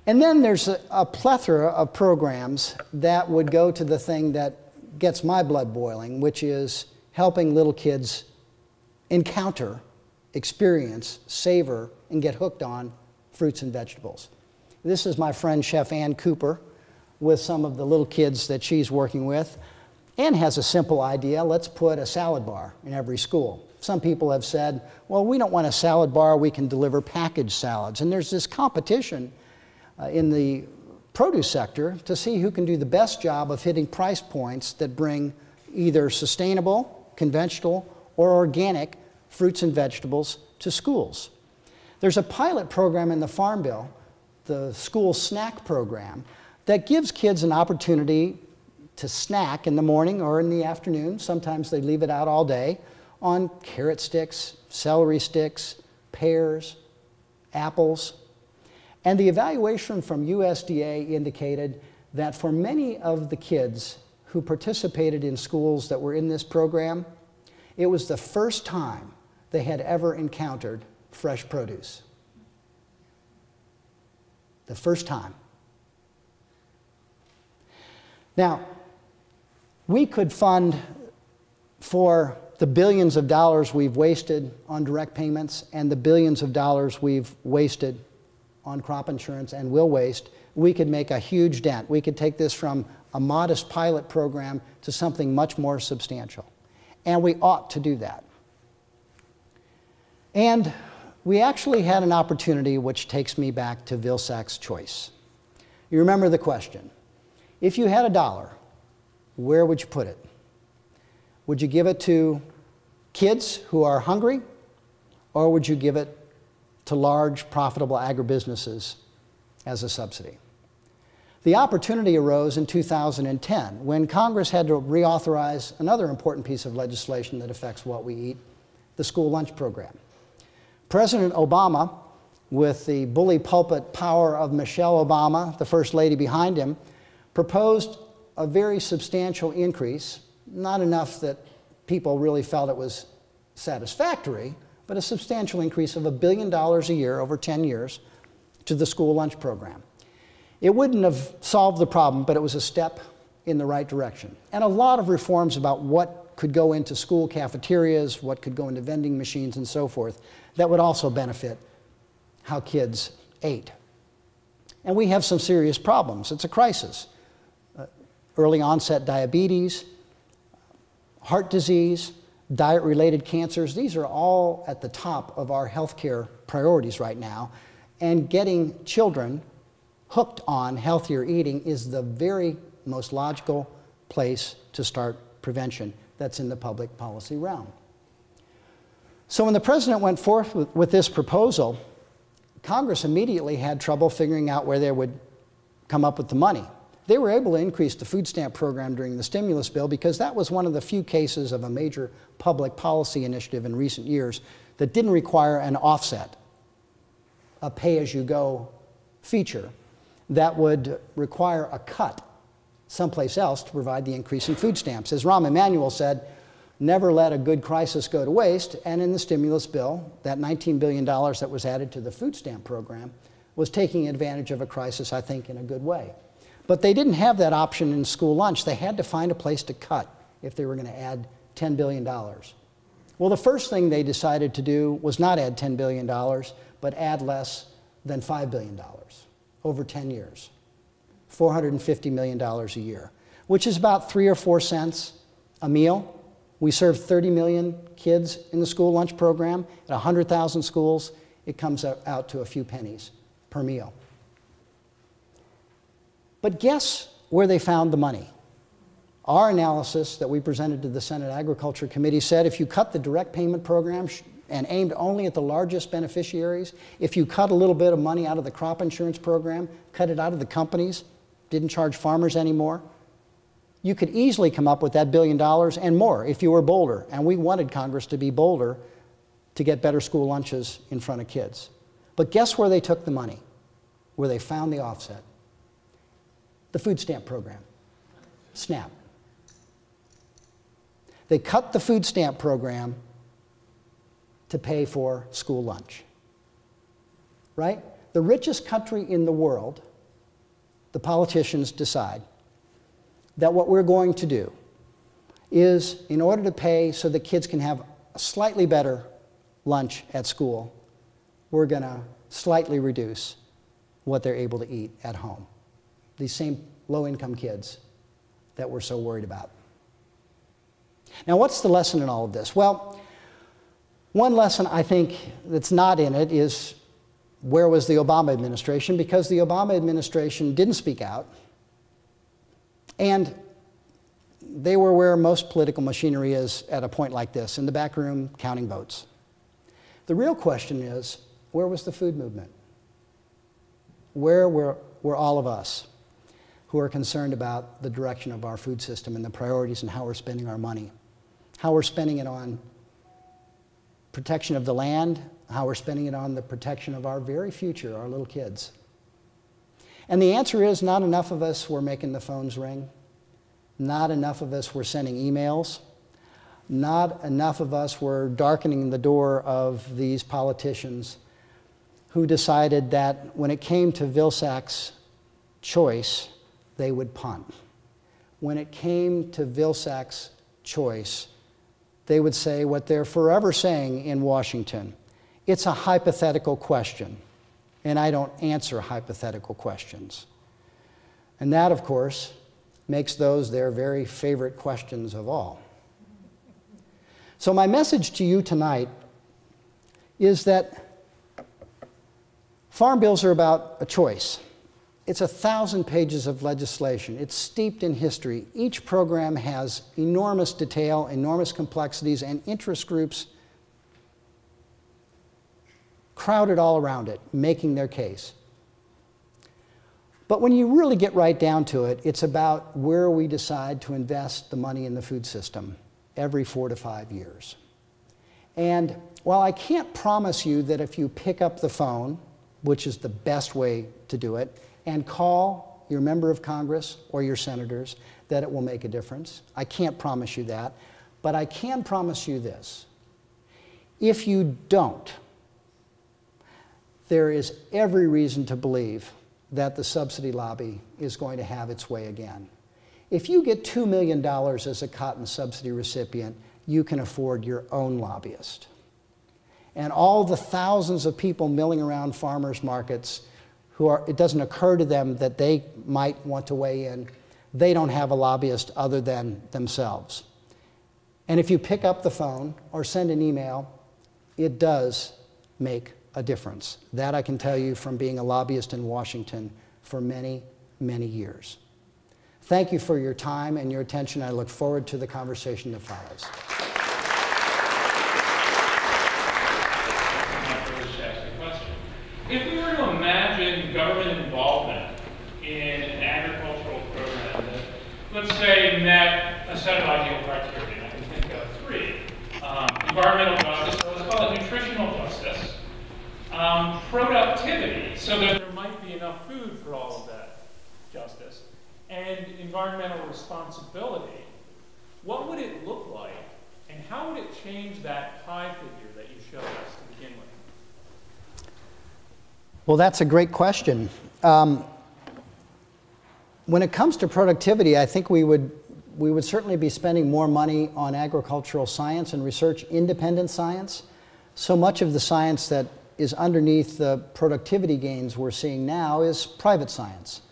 And then there's a plethora of programs that would go to the thing that gets my blood boiling, which is helping little kids encounter, experience, savor, and get hooked on fruits and vegetables. This is my friend Chef Ann Cooper with some of the little kids that she's working with. Ann has a simple idea: let's put a salad bar in every school. Some people have said, well, we don't want a salad bar, we can deliver packaged salads. And there's this competition in the produce sector to see who can do the best job of hitting price points that bring either sustainable, conventional, or organic fruits and vegetables to schools. There's a pilot program in the Farm Bill, the school snack program, that gives kids an opportunity to snack in the morning or in the afternoon. Sometimes they leave it out all day on carrot sticks, celery sticks, pears, apples. And the evaluation from USDA indicated that for many of the kids who participated in schools that were in this program, it was the first time they had ever encountered fresh produce. The first time. Now, we could fund for the billions of dollars we've wasted on direct payments and the billions of dollars we've wasted on crop insurance and will waste, we could make a huge dent. We could take this from a modest pilot program to something much more substantial. And we ought to do that. And we actually had an opportunity, which takes me back to Vilsacks' choice. You remember the question. If you had $1, where would you put it? Would you give it to kids who are hungry, or would you give it to large, profitable agribusinesses as a subsidy? The opportunity arose in 2010 when Congress had to reauthorize another important piece of legislation that affects what we eat, the school lunch program. President Obama, with the bully pulpit power of Michelle Obama, the first lady behind him, proposed a very substantial increase, not enough that people really felt it was satisfactory, but a substantial increase of $1 billion a year over 10 years to the school lunch program. It wouldn't have solved the problem, but it was a step in the right direction. And a lot of reforms about what could go into school cafeterias, what could go into vending machines and so forth, that would also benefit how kids ate. And we have some serious problems. It's a crisis. Early onset diabetes, heart disease, diet-related cancers, these are all at the top of our healthcare priorities right now. And getting children hooked on healthier eating is the very most logical place to start prevention that's in the public policy realm. So when the president went forth with this proposal, Congress immediately had trouble figuring out where they would come up with the money. They were able to increase the food stamp program during the stimulus bill because that was one of the few cases of a major public policy initiative in recent years that didn't require an offset, a pay-as-you-go feature that would require a cut someplace else to provide the increase in food stamps. As Rahm Emanuel said, never let a good crisis go to waste, and in the stimulus bill, that $19 billion that was added to the food stamp program was taking advantage of a crisis, I think, in a good way. But they didn't have that option in school lunch. They had to find a place to cut if they were going to add $10 billion. Well, the first thing they decided to do was not add $10 billion, but add less than $5 billion over 10 years, $450 million a year, which is about 3 or 4 cents a meal. We serve 30 million kids in the school lunch program. At 100,000 schools, it comes out to a few pennies per meal. But guess where they found the money? Our analysis that we presented to the Senate Agriculture Committee said if you cut the direct payment program and aimed only at the largest beneficiaries, if you cut a little bit of money out of the crop insurance program, cut it out of the companies, didn't charge farmers anymore, you could easily come up with that $1 billion and more if you were bolder. And we wanted Congress to be bolder to get better school lunches in front of kids. But guess where they took the money, where they found the offset? The food stamp program, SNAP. They cut the food stamp program to pay for school lunch, right? The richest country in the world, the politicians decide that what we're going to do is, in order to pay so that kids can have a slightly better lunch at school, we're going to slightly reduce what they're able to eat at home. These same low-income kids that we're so worried about. Now, what's the lesson in all of this? Well, one lesson I think that's not in it is where was the Obama administration? Because the Obama administration didn't speak out, and they were where most political machinery is at a point like this, in the back room counting votes. The real question is, where was the food movement? Where were all of us who are concerned about the direction of our food system and the priorities and how we're spending our money. How we're spending it on protection of the land, how we're spending it on the protection of our very future, our little kids. And the answer is not enough of us were making the phones ring. Not enough of us were sending emails. Not enough of us were darkening the door of these politicians who decided that when it came to Vilsacks' choice, they would punt. When it came to Vilsacks' choice, they would say what they're forever saying in Washington. It's a hypothetical question, and I don't answer hypothetical questions. And that, of course, makes those their very favorite questions of all. So my message to you tonight is that farm bills are about a choice. It's 1,000 pages of legislation. It's steeped in history. Each program has enormous detail, enormous complexities, and interest groups crowded all around it, making their case. But when you really get right down to it, it's about where we decide to invest the money in the food system every 4 to 5 years. And while I can't promise you that if you pick up the phone, which is the best way to do it, and call your member of Congress or your senators, that it will make a difference. I can't promise you that, but I can promise you this. If you don't, there is every reason to believe that the subsidy lobby is going to have its way again. If you get $2 million as a cotton subsidy recipient, you can afford your own lobbyist. And all the thousands of people milling around farmers markets it doesn't occur to them that they might want to weigh in, they don't have a lobbyist other than themselves. And if you pick up the phone or send an email, it does make a difference. That I can tell you from being a lobbyist in Washington for many, many years. Thank you for your time and your attention. I look forward to the conversation that follows. If we were to imagine government involvement in an agricultural program that, let's say, met a set of ideal criteria, I can think of 3. Environmental justice, or let's call it nutritional justice. Productivity, so that there might be enough food for all of that justice. And environmental responsibility. What would it look like, and how would it change that pie figure that you showed us to begin with? Well, that's a great question. When it comes to productivity, I think we would certainly be spending more money on agricultural science and research, independent science. So much of the science that is underneath the productivity gains we're seeing now is private science.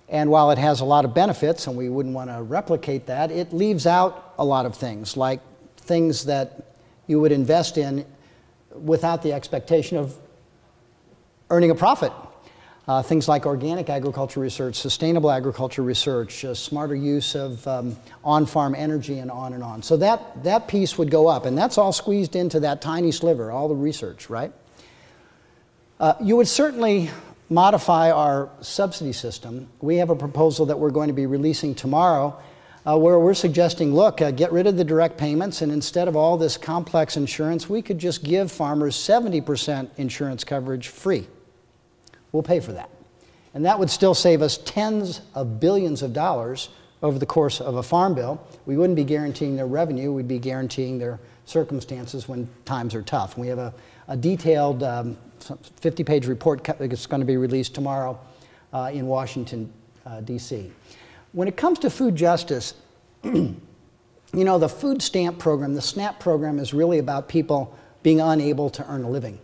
And while it has a lot of benefits, and we wouldn't want to replicate that, it leaves out a lot of things, like things that you would invest in without the expectation of earning a profit. Things like organic agriculture research, sustainable agriculture research, smarter use of on-farm energy, and on and on. So that piece would go up, and that's all squeezed into that tiny sliver, all the research, right? You would certainly modify our subsidy system. We have a proposal that we're going to be releasing tomorrow where we're suggesting, look, get rid of the direct payments, and instead of all this complex insurance, we could just give farmers 70% insurance coverage free. We'll pay for that. And that would still save us tens of billions of dollars over the course of a farm bill. We wouldn't be guaranteeing their revenue, we'd be guaranteeing their circumstances when times are tough. And we have a detailed 50-page report that's going to be released tomorrow in Washington, D.C. When it comes to food justice, you know, the food stamp program, the SNAP program, is really about people being unable to earn a living.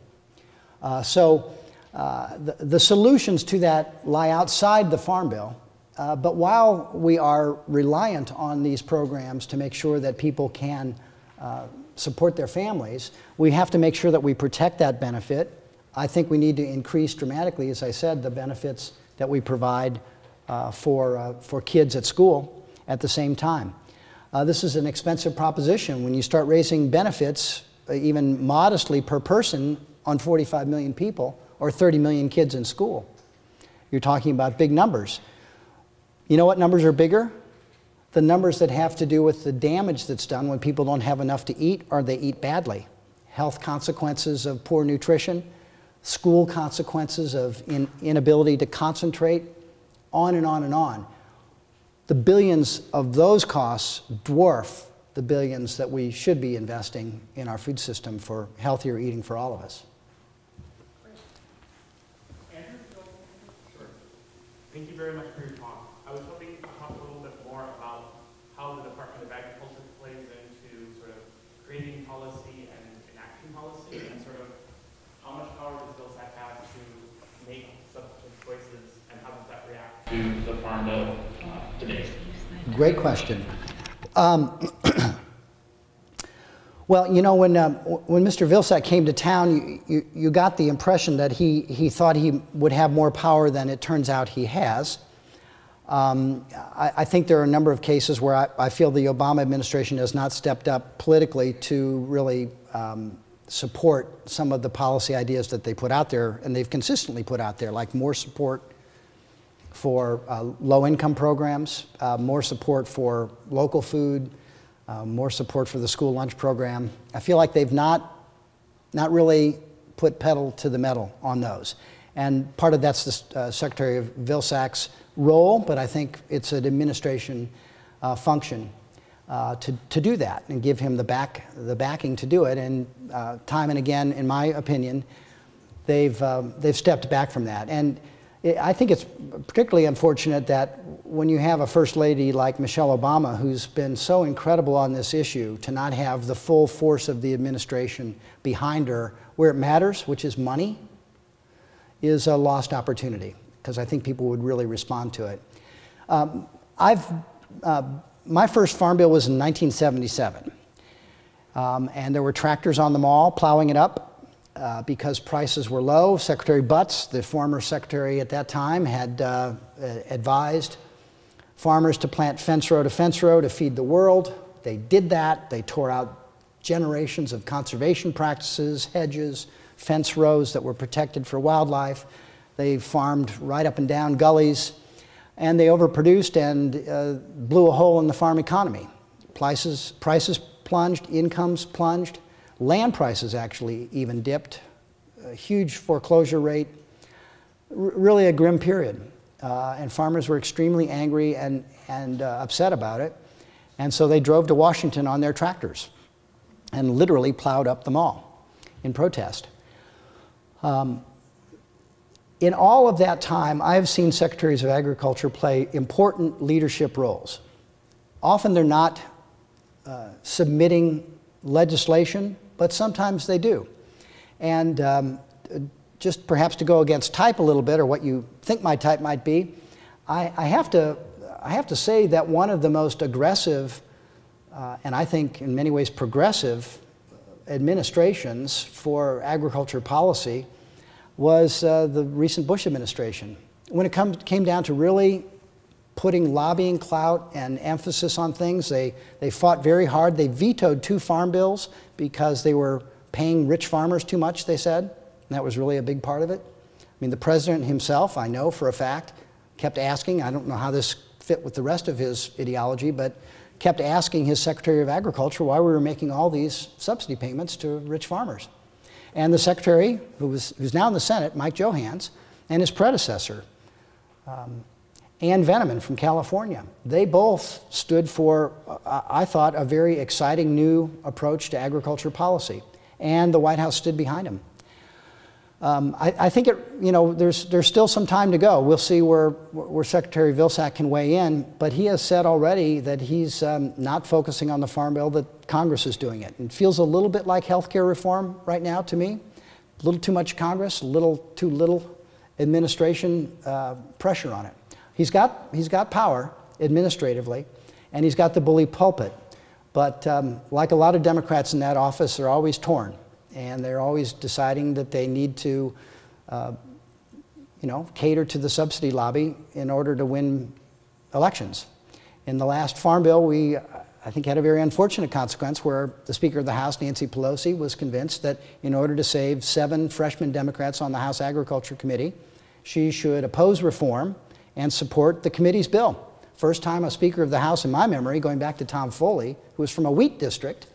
The solutions to that lie outside the Farm Bill, but while we are reliant on these programs to make sure that people can support their families, we have to make sure that we protect that benefit. I think we need to increase dramatically, as I said, the benefits that we provide for kids at school at the same time. This is an expensive proposition. When you start raising benefits, even modestly per person on 45 million people, or 30 million kids in school, you're talking about big numbers. You know what numbers are bigger? The numbers that have to do with the damage that's done when people don't have enough to eat or they eat badly. Health consequences of poor nutrition, school consequences of inability to concentrate, on and on and on. The billions of those costs dwarf the billions that we should be investing in our food system for healthier eating for all of us. Andrew? Sure. Thank you very much for your talk. I was hoping you could talk a little bit more about how the Department of Agriculture plays into sort of creating policy and enacting policy, and sort of how much power does Vilsacks have to make substantive choices, and how does that react To the Farm Bill debate. Great question. Well, you know, when Mr. Vilsack came to town, you got the impression that he thought he would have more power than it turns out he has. I think there are a number of cases where I feel the Obama administration has not stepped up politically to really support some of the policy ideas that they put out there, and they've consistently put out there, like more support for low-income programs, more support for local food, more support for the school lunch program. I feel like they've not really put pedal to the metal on those. And part of that's the Secretary of Vilsack's role, but I think it's an administration function to do that and give him the backing to do it. And time and again, in my opinion, they've stepped back from that. And I think it's particularly unfortunate that when you have a First Lady like Michelle Obama, who's been so incredible on this issue, to not have the full force of the administration behind her where it matters, which is money, is a lost opportunity, because I think people would really respond to it. My first farm bill was in 1977, and there were tractors on the mall plowing it up. Because prices were low. Secretary Butts, the former secretary at that time, had advised farmers to plant fence row to feed the world. They did that. They tore out generations of conservation practices, hedges, fence rows that were protected for wildlife. They farmed right up and down gullies, and they overproduced and blew a hole in the farm economy. Prices plunged, incomes plunged. Land prices actually even dipped, a huge foreclosure rate, really a grim period. And farmers were extremely angry and upset about it. And so they drove to Washington on their tractors and literally plowed up the mall in protest. In all of that time, I have seen secretaries of agriculture play important leadership roles. Often they're not submitting legislation, but sometimes they do. And just perhaps to go against type a little bit, or what you think my type might be, I have to say that one of the most aggressive, and I think in many ways progressive, administrations for agriculture policy was the recent Bush administration. When it came down to really putting lobbying clout and emphasis on things, they fought very hard. They vetoed 2 farm bills because they were paying rich farmers too much, they said. And that was really a big part of it. I mean, the president himself, I know for a fact, kept asking, I don't know how this fit with the rest of his ideology, but kept asking his Secretary of Agriculture why we were making all these subsidy payments to rich farmers. And the Secretary, who's now in the Senate, Mike Johans, and his predecessor, Ann Veneman from California. They both stood for, I thought, a very exciting new approach to agriculture policy, and the White House stood behind them. I think there's still some time to go. We'll see where Secretary Vilsack can weigh in, but he has said already that he's not focusing on the Farm Bill, that Congress is doing it. It feels a little bit like healthcare reform right now to me. A little too much Congress, a little too little administration pressure on it. He's got power administratively, and he's got the bully pulpit. But like a lot of Democrats in that office, they're always torn, and they're always deciding that they need to, cater to the subsidy lobby in order to win elections. In the last Farm Bill, we, I think, had a very unfortunate consequence where the Speaker of the House, Nancy Pelosi, was convinced that in order to save 7 freshman Democrats on the House Agriculture Committee, she should oppose reform and support the committee's bill, First time a Speaker of the House in my memory, going back to Tom Foley, who was from a wheat district,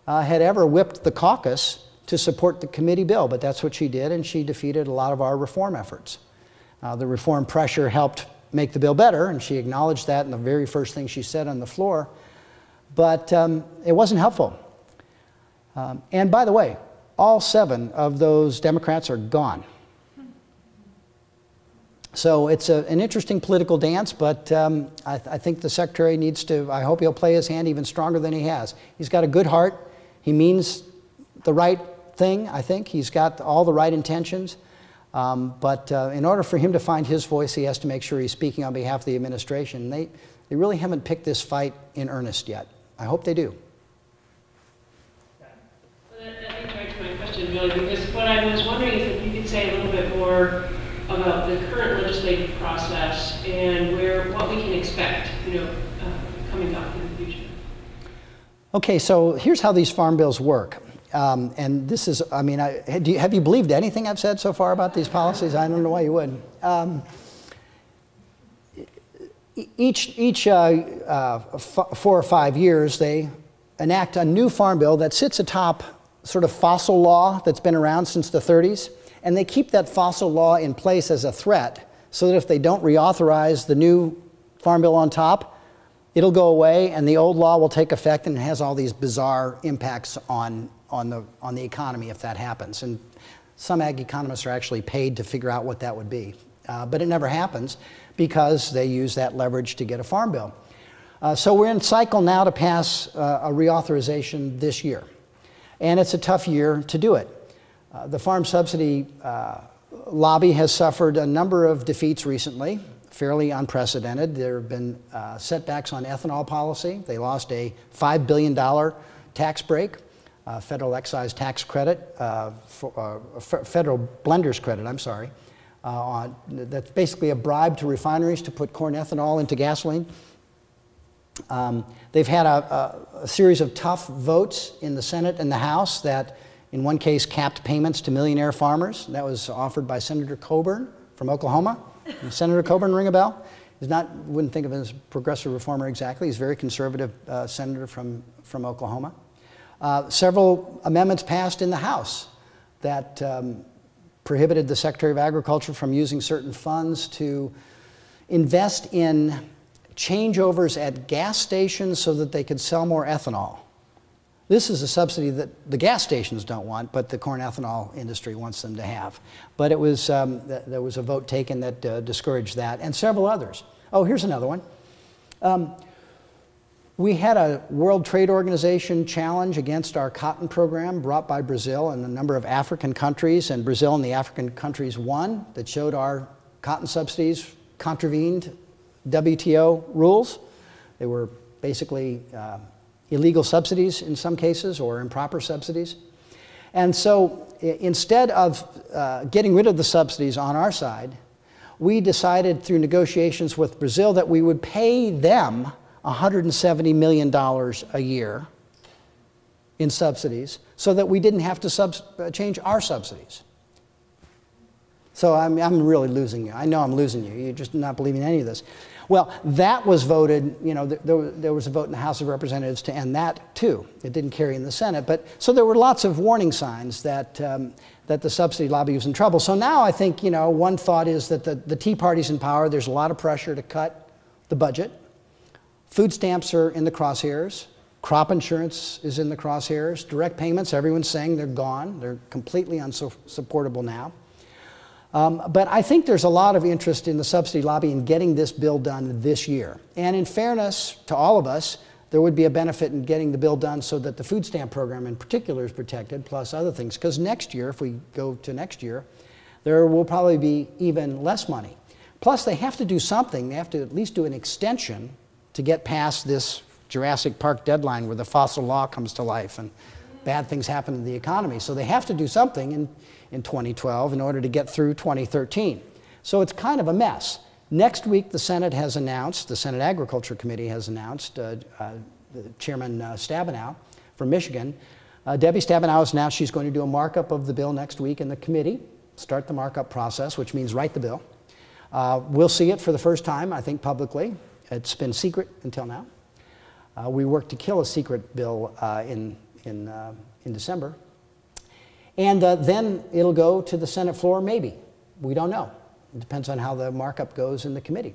had ever whipped the caucus to support the committee bill. But that's what she did, and she defeated a lot of our reform efforts. The reform pressure helped make the bill better, and she acknowledged that in the very first thing she said on the floor. But it wasn't helpful. And by the way, all 7 of those Democrats are gone. So it's an interesting political dance, but I think the Secretary needs to, I hope he'll play his hand even stronger than he has. He's got a good heart. He means the right thing, I think. He's got all the right intentions. But in order for him to find his voice, he has to make sure he's speaking on behalf of the administration. They really haven't picked this fight in earnest yet. I hope they do. Well, that leads right to my question, really, because what I was wondering is if you could say a little bit more about the current legislative process and what we can expect, coming up in the future. Okay, so here's how these farm bills work. And this is, I mean, have you believed anything I've said so far about these policies? I don't know why you would. Each 4 or 5 years, they enact a new farm bill that sits atop sort of fossil law that's been around since the 30s. And they keep that fossil law in place as a threat so that if they don't reauthorize the new farm bill on top, it'll go away and the old law will take effect, and it has all these bizarre impacts on the economy if that happens. And some ag economists are actually paid to figure out what that would be. But it never happens because they use that leverage to get a farm bill. So we're in cycle now to pass a reauthorization this year. And it's a tough year to do it. The farm subsidy lobby has suffered a number of defeats recently, fairly unprecedented. There have been setbacks on ethanol policy. They lost a $5 billion tax break, federal excise tax credit, federal blender's credit, I'm sorry. That's basically a bribe to refineries to put corn ethanol into gasoline. They've had a series of tough votes in the Senate and the House that in one case capped payments to millionaire farmers. That was offered by Senator Coburn from Oklahoma. Does Senator Coburn ring a bell? He's not, wouldn't think of him as a progressive reformer exactly. He's a very conservative senator from Oklahoma. Several amendments passed in the House that prohibited the Secretary of Agriculture from using certain funds to invest in changeovers at gas stations so that they could sell more ethanol. This is a subsidy that the gas stations don't want, but the corn ethanol industry wants them to have. But it was, there was a vote taken that discouraged that, and several others. Oh, here's another one. We had a World Trade Organization challenge against our cotton program brought by Brazil and a number of African countries, and Brazil and the African countries won, that showed our cotton subsidies contravened WTO rules. They were basically illegal subsidies in some cases, or improper subsidies. And so instead of getting rid of the subsidies on our side, we decided through negotiations with Brazil that we would pay them $170 million a year in subsidies so that we didn't have to change our subsidies. So I'm really losing you. I know I'm losing you. You're just not believing any of this. Well, that was voted, you know, there was a vote in the House of Representatives to end that too. It didn't carry in the Senate. But so there were lots of warning signs that, that the subsidy lobby was in trouble. So now I think, you know, one thought is that the Tea Party's in power. There's a lot of pressure to cut the budget. Food stamps are in the crosshairs. Crop insurance is in the crosshairs. Direct payments, everyone's saying they're gone. They're completely unsupportable now. But I think there's a lot of interest in the subsidy lobby in getting this bill done this year. And in fairness to all of us, there would be a benefit in getting the bill done so that the food stamp program in particular is protected, plus other things. Because next year, if we go to next year, there will probably be even less money. Plus, they have to do something. They have to at least do an extension to get past this Jurassic Park deadline where the fossil law comes to life and bad things happen in the economy. So they have to do something in 2012 in order to get through 2013. So it's kind of a mess. Next week, the Senate has announced, the Senate Agriculture Committee has announced, Chairman Stabenow from Michigan, Debbie Stabenow has announced she's going to do a markup of the bill next week in the committee, start the markup process, which means write the bill. We'll see it for the first time, I think, publicly. It's been secret until now. We worked to kill a secret bill in December. And then it'll go to the Senate floor, maybe. We don't know. It depends on how the markup goes in the committee.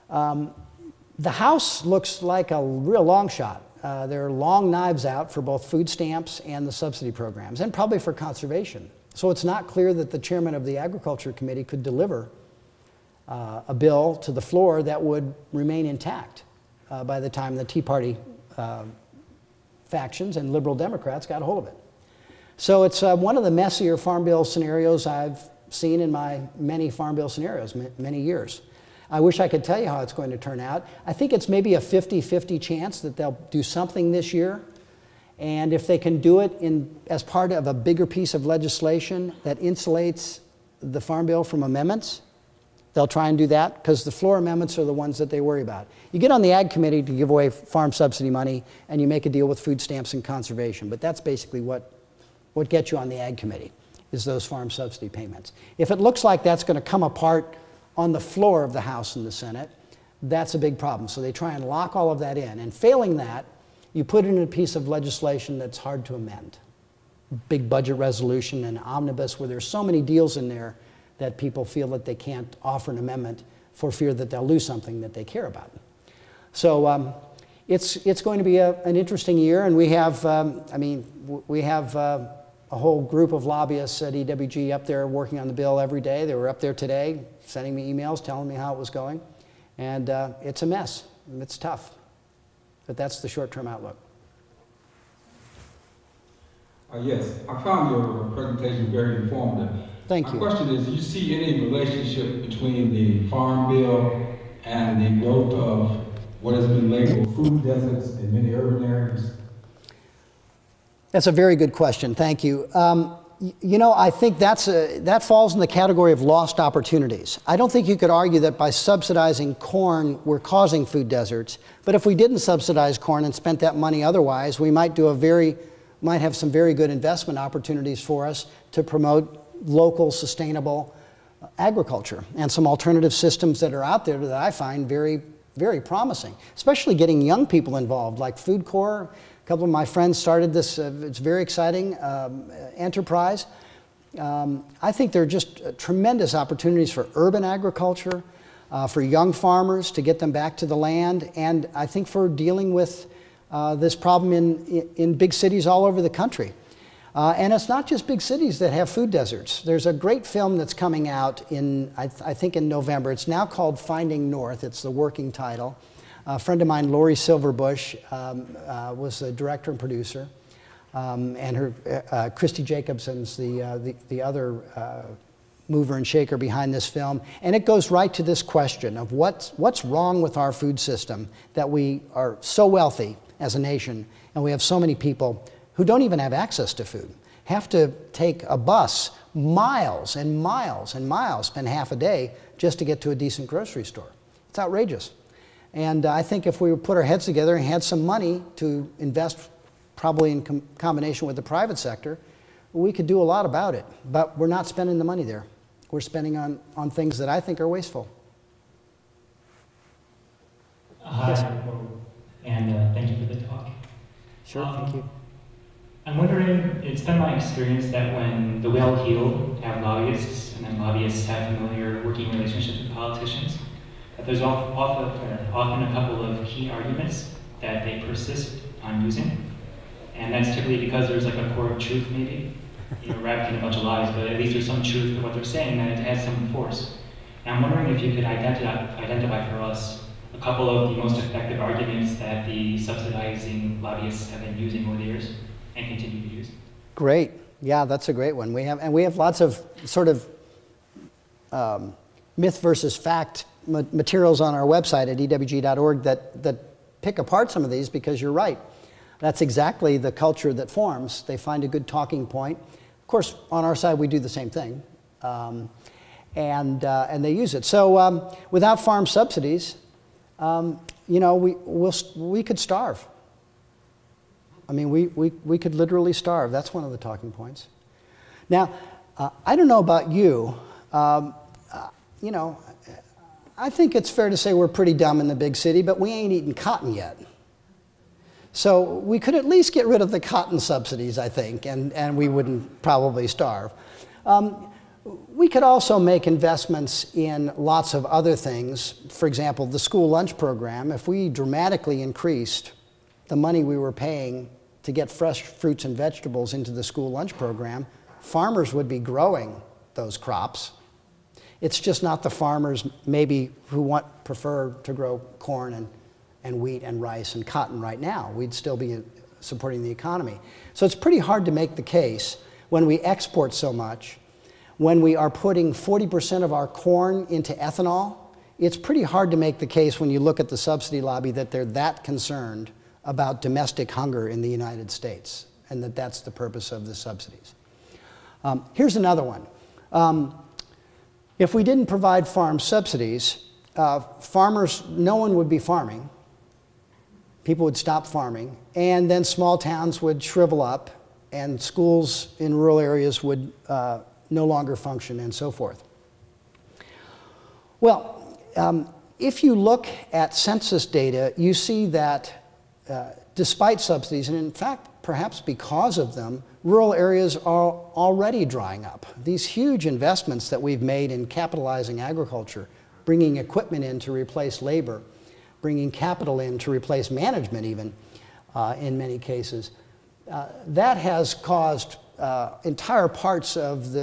The House looks like a real long shot. There are long knives out for both food stamps and the subsidy programs, and probably for conservation. So it's not clear that the chairman of the Agriculture Committee could deliver a bill to the floor that would remain intact by the time the Tea Party factions and liberal Democrats got a hold of it. So it's one of the messier farm bill scenarios I've seen in my many farm bill scenarios, many years. I wish I could tell you how it's going to turn out. I think it's maybe a 50-50 chance that they'll do something this year. And if they can do it as part of a bigger piece of legislation that insulates the farm bill from amendments, they'll try and do that, because the floor amendments are the ones that they worry about. You get on the Ag Committee to give away farm subsidy money, and you make a deal with food stamps and conservation. But that's basically what gets you on the Ag Committee, is those farm subsidy payments. If it looks like that's going to come apart on the floor of the House and the Senate, that's a big problem. So they try and lock all of that in. And failing that, you put it in a piece of legislation that's hard to amend. Big budget resolution, an omnibus, where there's so many deals in there that people feel that they can't offer an amendment for fear that they'll lose something that they care about. So it's going to be an interesting year, and we have, we have a whole group of lobbyists at EWG up there working on the bill every day. They were up there today, sending me emails, telling me how it was going. And it's a mess. It's tough. But that's the short-term outlook. Yes, I found your presentation very informative. Thank you. My question is, do you see any relationship between the Farm Bill and the growth of what has been labeled food deserts in many urban areas? That's a very good question. Thank you. You know, I think that falls in the category of lost opportunities. I don't think you could argue that by subsidizing corn, we're causing food deserts. But if we didn't subsidize corn and spent that money otherwise, we might have some very good investment opportunities for us to promote local, sustainable agriculture and some alternative systems that are out there that I find very, very promising, especially getting young people involved, like Food Corps. A couple of my friends started this, it's very exciting enterprise. I think there are just tremendous opportunities for urban agriculture, for young farmers to get them back to the land, and I think for dealing with this problem in big cities all over the country. And it's not just big cities that have food deserts. There's a great film that's coming out I think in November. It's now called Finding North. It's the working title. A friend of mine, Lori Silverbush, was the director and producer. And her, Christy Jacobson's the other mover and shaker behind this film. And it goes right to this question of what's wrong with our food system, that we are so wealthy as a nation, and we have so many people who don't even have access to food, have to take a bus miles and miles and miles, spend half a day just to get to a decent grocery store. It's outrageous. And I think if we put our heads together and had some money to invest, probably in combination with the private sector, we could do a lot about it. But we're not spending the money there. We're spending on things that I think are wasteful. Hi, Yes. and thank you for the talk. Sure, thank you. I'm wondering, it's been my experience that when the well-heeled have lobbyists, and then lobbyists have familiar working relationships with politicians, that there's often a couple of key arguments that they persist on using. And that's typically because there's like a core of truth, maybe, wrapped in a bunch of lies, but at least there's some truth to what they're saying, that it has some force. And I'm wondering if you could identify for us a couple of the most effective arguments that the subsidizing lobbyists have been using over the years and continue to use. Great. Yeah, that's a great one. We have lots of sort of myth versus fact materials on our website at ewg.org that pick apart some of these, because you're right. That's exactly the culture that forms. They find a good talking point. Of course, on our side, we do the same thing, and they use it. So without farm subsidies, we could starve. I mean, we could literally starve. That's one of the talking points. Now, I don't know about you. I think it's fair to say we're pretty dumb in the big city, but we ain't eating cotton yet. So we could at least get rid of the cotton subsidies, I think, and we wouldn't probably starve. We could also make investments in lots of other things. For example, the school lunch program. If we dramatically increased the money we were paying to get fresh fruits and vegetables into the school lunch program, farmers would be growing those crops. It's just not the farmers maybe who prefer to grow corn and wheat and rice and cotton right now. We'd still be supporting the economy. So it's pretty hard to make the case when we export so much, when we are putting 40% of our corn into ethanol. It's pretty hard to make the case when you look at the subsidy lobby that they're that concerned about domestic hunger in the United States and that that's the purpose of the subsidies. Here's another one. If we didn't provide farm subsidies, farmers, no one would be farming. People would stop farming, and then small towns would shrivel up, and schools in rural areas would no longer function, and so forth. Well, if you look at census data, you see that despite subsidies, and in fact, perhaps because of them, rural areas are already drying up. These huge investments that we've made in capitalizing agriculture, bringing equipment in to replace labor, bringing capital in to replace management even, in many cases, that has caused entire parts of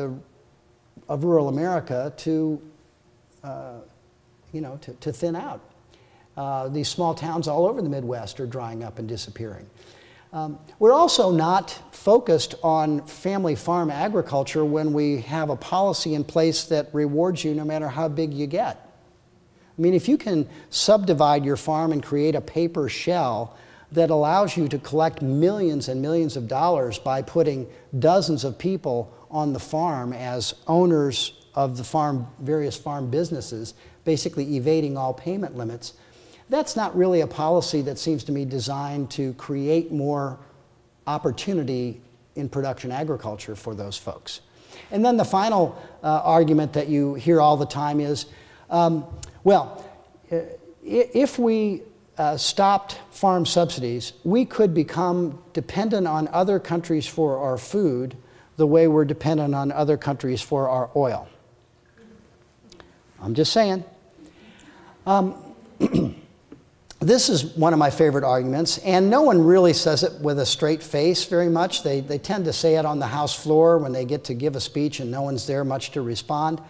rural America to thin out. These small towns all over the Midwest are drying up and disappearing. We're also not focused on family farm agriculture when we have a policy in place that rewards you no matter how big you get. I mean, if you can subdivide your farm and create a paper shell that allows you to collect millions and millions of dollars by putting dozens of people on the farm as owners of the farm, various farm businesses, basically evading all payment limits, that's not really a policy that seems to me designed to create more opportunity in production agriculture for those folks. And then the final argument that you hear all the time is, if we stopped farm subsidies, we could become dependent on other countries for our food the way we're dependent on other countries for our oil. I'm just saying. This is one of my favorite arguments, and no one really says it with a straight face very much. They tend to say it on the House floor when they get to give a speech and no one's there much to respond.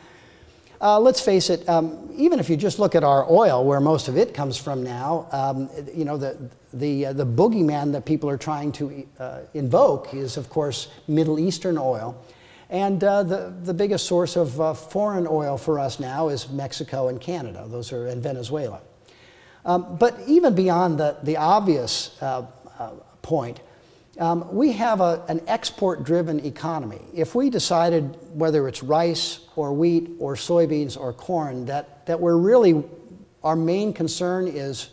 Let's face it, even if you just look at our oil, where most of it comes from now, the boogeyman that people are trying to invoke is, of course, Middle Eastern oil. And the biggest source of foreign oil for us now is Mexico and Canada. Those are in Venezuela. But even beyond the obvious point, we have an export-driven economy. If we decided, whether it's rice or wheat or soybeans or corn, that we're really, our main concern is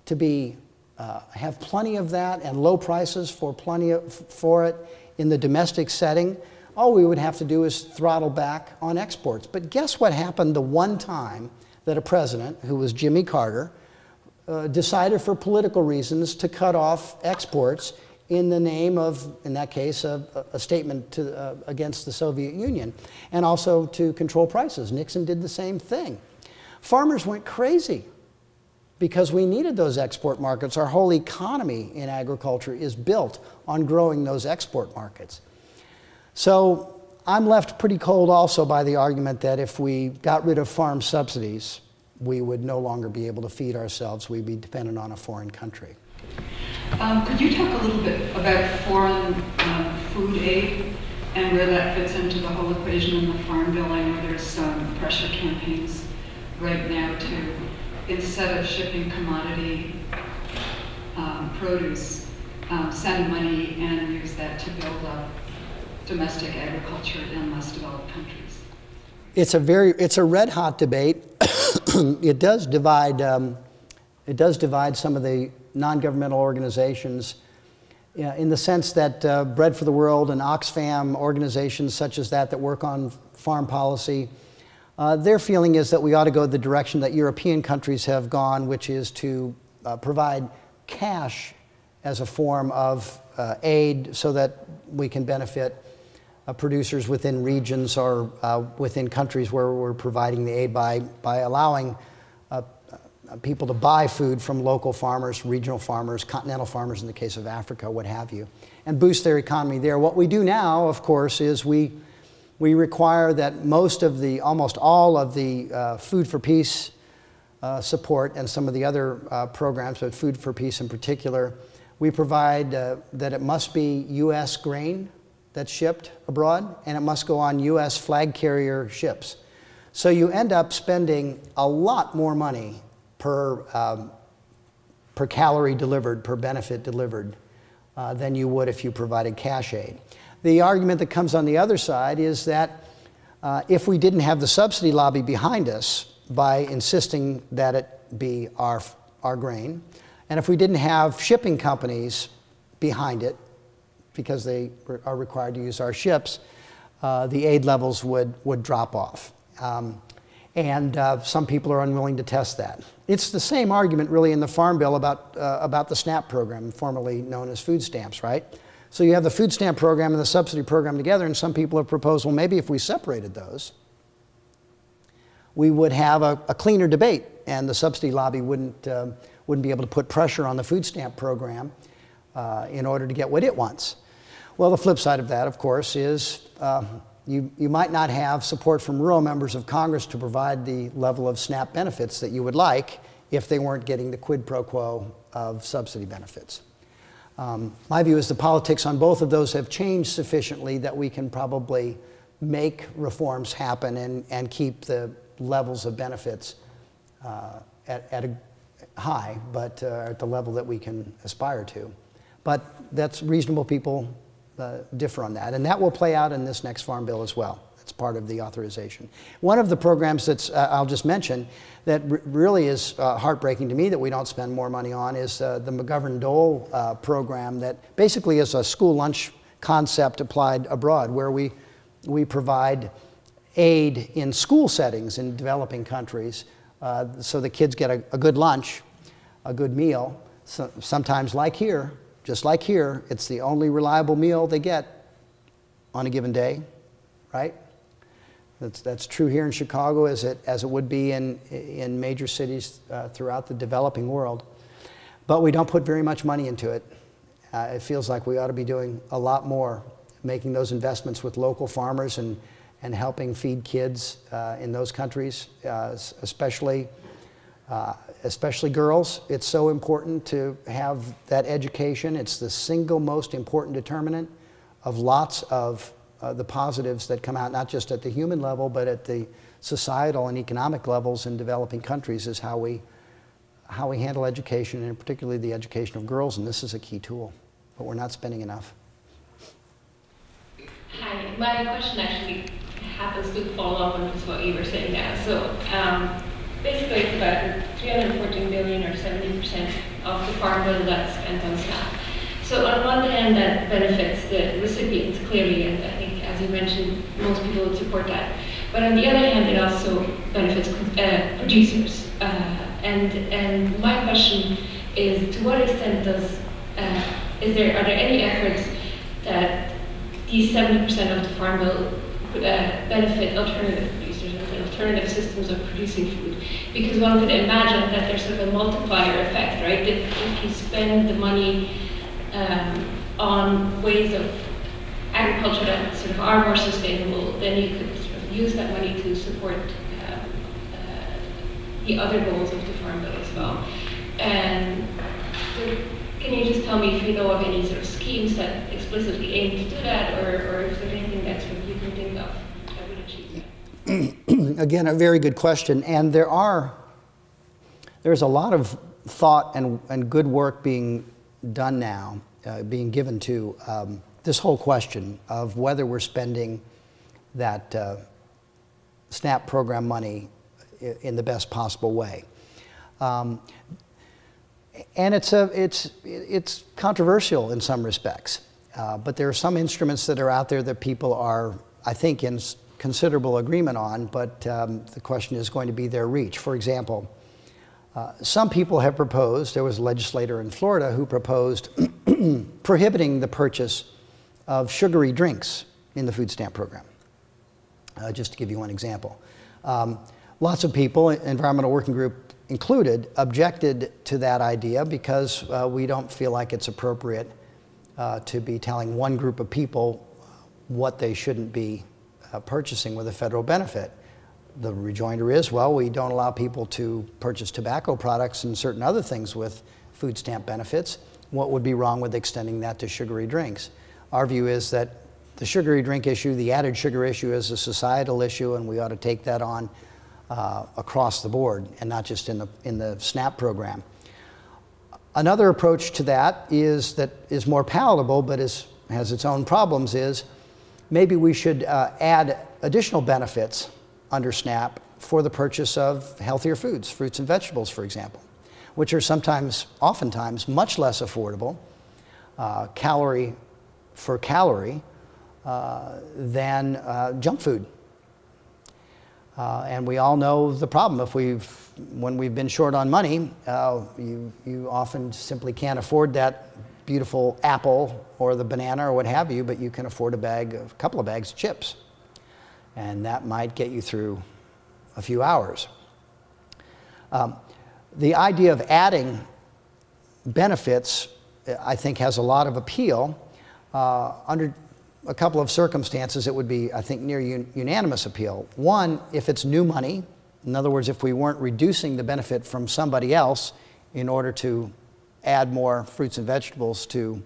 to have plenty of that and low prices for it in the domestic setting, all we would have to do is throttle back on exports. But guess what happened the one time that a president, who was Jimmy Carter, decided for political reasons to cut off exports in the name of, in that case, a statement against the Soviet Union, and also to control prices. Nixon did the same thing. Farmers went crazy because we needed those export markets. Our whole economy in agriculture is built on growing those export markets. So I'm left pretty cold also by the argument that if we got rid of farm subsidies, we would no longer be able to feed ourselves. We'd be dependent on a foreign country. Could you talk a little bit about foreign food aid and where that fits into the whole equation in the Farm Bill? I know there's some pressure campaigns right now to, instead of shipping commodity produce, send money and use that to build up domestic agriculture in less developed countries. It's a red hot debate. It does divide some of the non-governmental organizations in the sense that Bread for the World and Oxfam, organizations such as that work on farm policy, Their feeling is that we ought to go the direction that European countries have gone, which is to provide cash as a form of aid so that we can benefit producers within regions or within countries where we're providing the aid by allowing people to buy food from local farmers, regional farmers, continental farmers in the case of Africa, what have you, and boost their economy there. What we do now, of course, is we require that almost all of the Food for Peace support and some of the other programs, but Food for Peace in particular, we provide that it must be U.S. grain that's shipped abroad, and it must go on U.S. flag carrier ships. So you end up spending a lot more money per calorie delivered, per benefit delivered, than you would if you provided cash aid. The argument that comes on the other side is that if we didn't have the subsidy lobby behind us by insisting that it be our grain, and if we didn't have shipping companies behind it, because they are required to use our ships, the aid levels would drop off. Some people are unwilling to test that. It's the same argument really in the Farm Bill about the SNAP program, formerly known as food stamps, right? So you have the food stamp program and the subsidy program together, and some people have proposed, well, maybe if we separated those, we would have a cleaner debate, and the subsidy lobby wouldn't be able to put pressure on the food stamp program in order to get what it wants. Well, the flip side of that, of course, is you might not have support from rural members of Congress to provide the level of SNAP benefits that you would like if they weren't getting the quid pro quo of subsidy benefits. My view is the politics on both of those have changed sufficiently that we can probably make reforms happen and keep the levels of benefits at a high, but at the level that we can aspire to. But that's reasonable people differ on that, and that will play out in this next Farm Bill as well. It's part of the authorization. One of the programs that's, I'll just mention, that really is heartbreaking to me that we don't spend more money on is the McGovern-Dole program that basically is a school lunch concept applied abroad, where we provide aid in school settings in developing countries so the kids get a good lunch, a good meal, sometimes like here, just like here, it's the only reliable meal they get on a given day, right? That's true here in Chicago as it would be in major cities throughout the developing world. But we don't put very much money into it. It feels like we ought to be doing a lot more, making those investments with local farmers and helping feed kids in those countries, especially girls. It's so important to have that education. It's the single most important determinant of lots of the positives that come out, not just at the human level, but at the societal and economic levels in developing countries, is how we handle education, and particularly the education of girls, and this is a key tool, but we're not spending enough. Hi, my question actually happens to follow up on what you were saying now. So basically it's about 314 billion or 70% of the Farm Bill that's spent on SNAP. So on one hand, that benefits the recipients clearly, and I think, as you mentioned, most people would support that. But on the other hand, it also benefits producers. And my question is, to what extent are there any efforts that these 70% of the Farm Bill could benefit alternative producers and alternative systems of producing food? Because one could imagine that there's sort of a multiplier effect, right? That if you spend the money on ways of agriculture that sort of are more sustainable, then you could sort of use that money to support the other goals of the Farm Bill as well. And so can you just tell me if you know of any sort of schemes that explicitly aim to do that, or if there's anything that sort of you can think of that would achieve that? Again, a very good question, and there's a lot of thought and good work being done now, being given to this whole question of whether we're spending that SNAP program money in the best possible way. And it's controversial in some respects, but there are some instruments that are out there that people are, I think, in considerable agreement on, but the question is going to be their reach. For example, some people have proposed, there was a legislator in Florida who proposed prohibiting the purchase of sugary drinks in the food stamp program, just to give you one example. Lots of people, Environmental Working Group included, objected to that idea because we don't feel like it's appropriate to be telling one group of people what they shouldn't be purchasing with a federal benefit. The rejoinder is, well, we don't allow people to purchase tobacco products and certain other things with food stamp benefits. What would be wrong with extending that to sugary drinks? Our view is that the sugary drink issue, the added sugar issue, is a societal issue, and we ought to take that on across the board and not just in the SNAP program. Another approach to that is more palatable but has its own problems, is maybe we should add additional benefits under SNAP for the purchase of healthier foods, fruits and vegetables, for example, which are oftentimes much less affordable, calorie for calorie, than junk food. And we all know the problem. When we've been short on money, you often simply can't afford that beautiful apple or the banana or what have you, but you can afford a couple of bags of chips. And that might get you through a few hours. The idea of adding benefits, I think, has a lot of appeal. Under a couple of circumstances, it would be, I think, near unanimous appeal. One, if it's new money. In other words, if we weren't reducing the benefit from somebody else in order to add more fruits and vegetables to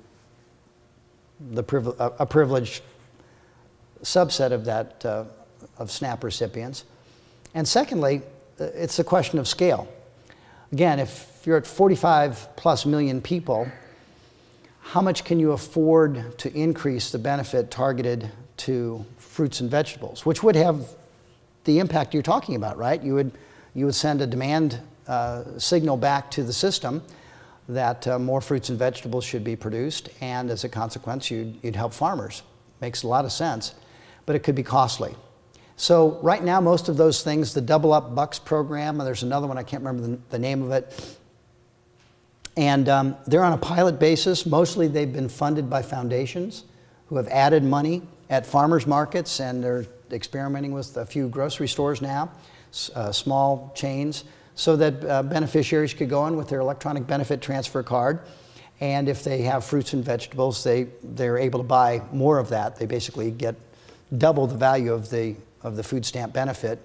a privileged subset of that of SNAP recipients. And secondly, it's a question of scale. Again, if you're at 45+ million people, how much can you afford to increase the benefit targeted to fruits and vegetables, which would have the impact you're talking about, right? You would send a demand signal back to the system that more fruits and vegetables should be produced, and as a consequence, you'd help farmers. Makes a lot of sense, but it could be costly. So right now, most of those things, the Double Up Bucks program, and there's another one, I can't remember the name of it, and they're on a pilot basis. Mostly they've been funded by foundations who have added money at farmers markets, and they're experimenting with a few grocery stores now, small chains, so that beneficiaries could go in with their electronic benefit transfer card, and if they have fruits and vegetables, they're able to buy more of that. They basically get double the value of the food stamp benefit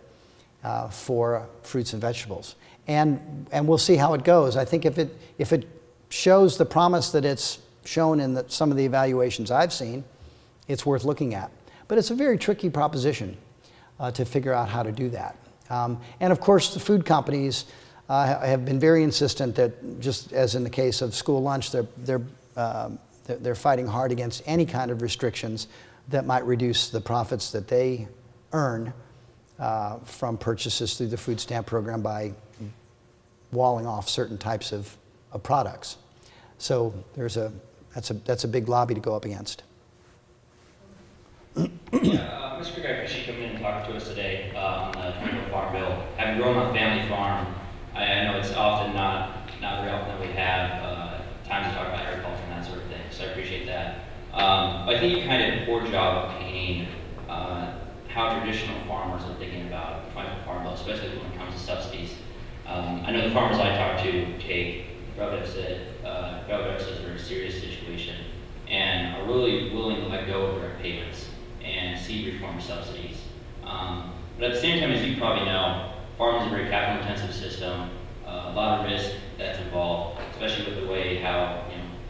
for fruits and vegetables. And we'll see how it goes. I think if it shows the promise that it's shown in some of the evaluations I've seen, it's worth looking at. But it's a very tricky proposition to figure out how to do that. And of course, the food companies have been very insistent that, just as in the case of school lunch, they're fighting hard against any kind of restrictions that might reduce the profits that they earn from purchases through the food stamp program by walling off certain types of products. So that's a big lobby to go up against. Yeah, Mr. Cook, I appreciate you coming in and talking to us today on the 24 Farm Bill. Having grown on a family farm, I know it's often not very often that we have time to talk about agriculture and that sort of thing, so I appreciate that. But I think you kind of did a poor job of painting how traditional farmers are thinking about the 24 Farm Bill, especially when it comes to subsidies. I know the farmers I talk to take products that are in a serious situation and are really willing to let go of direct payments and see reform subsidies. But at the same time, as you probably know, farming is a very capital-intensive system, a lot of risk that's involved, especially with the way how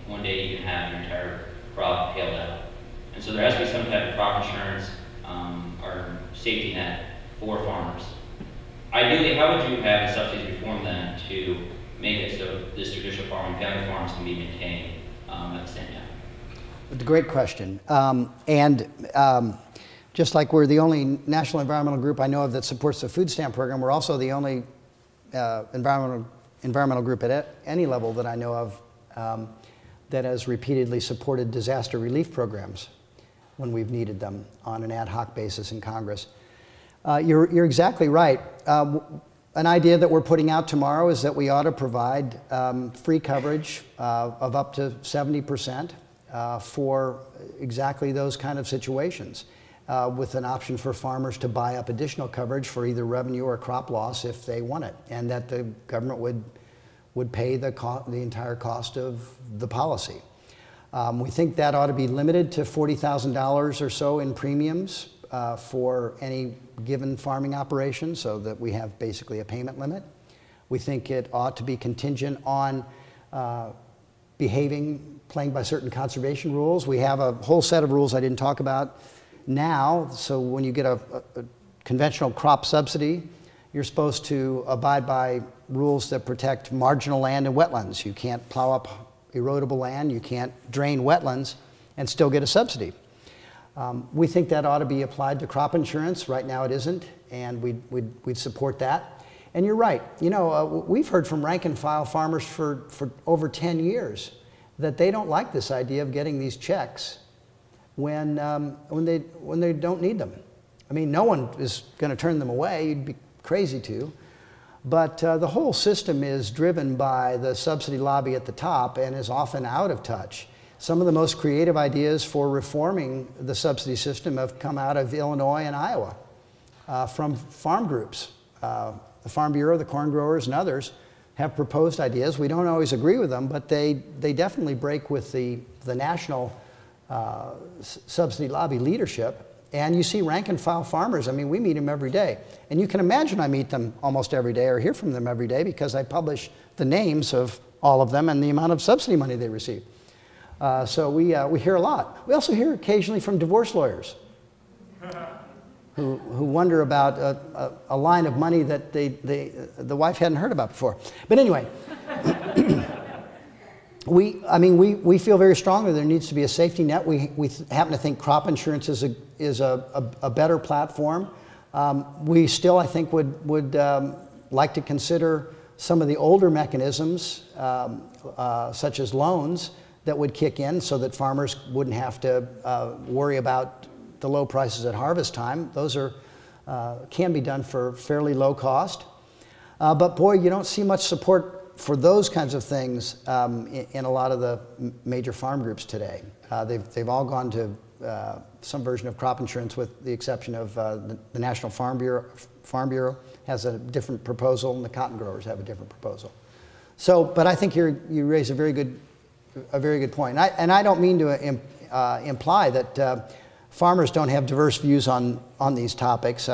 one day you can have your entire crop hailed out. And so there has to be some type of crop insurance or safety net for farmers. Ideally, how would you have the subsidies reform then to make it so this traditional farming, family farms can be maintained at the same time? It's a great question. Just like we're the only national environmental group I know of that supports the food stamp program, we're also the only environmental group at any level that I know of that has repeatedly supported disaster relief programs when we've needed them on an ad hoc basis in Congress. You're exactly right. An idea that we're putting out tomorrow is that we ought to provide free coverage of up to 70% for exactly those kind of situations, with an option for farmers to buy up additional coverage for either revenue or crop loss if they want it, and that the government would pay the entire cost of the policy. We think that ought to be limited to $40,000 or so in premiums for any given farming operation, so that we have basically a payment limit. We think it ought to be contingent on playing by certain conservation rules. We have a whole set of rules I didn't talk about now. So when you get a conventional crop subsidy, you're supposed to abide by rules that protect marginal land and wetlands. You can't plow up erodible land, you can't drain wetlands and still get a subsidy. We think that ought to be applied to crop insurance. Right now it isn't, and we'd support that. And you're right, you know, we've heard from rank and file farmers for over 10 years that they don't like this idea of getting these checks when they don't need them. I mean, no one is going to turn them away. You'd be crazy to. But the whole system is driven by the subsidy lobby at the top and is often out of touch. Some of the most creative ideas for reforming the subsidy system have come out of Illinois and Iowa from farm groups. The Farm Bureau, the corn growers, and others have proposed ideas. We don't always agree with them, but they definitely break with the national subsidy lobby leadership. And you see rank and file farmers. I mean, we meet them every day. And you can imagine I meet them almost every day or hear from them every day because I publish the names of all of them and the amount of subsidy money they receive. So we hear a lot. We also hear occasionally from divorce lawyers who wonder about a line of money that the wife hadn't heard about before. But anyway, we feel very strongly there needs to be a safety net. We happen to think crop insurance is a better platform. We still, I think, would like to consider some of the older mechanisms, such as loans, that would kick in so that farmers wouldn't have to worry about the low prices at harvest time. Those can be done for fairly low cost. But boy, you don't see much support for those kinds of things in a lot of the major farm groups today. They've all gone to some version of crop insurance, with the exception of the National Farm Bureau. Farm Bureau has a different proposal, and the cotton growers have a different proposal. So, but I think you raise a very good point. And I don't mean to imply that farmers don't have diverse views on these topics,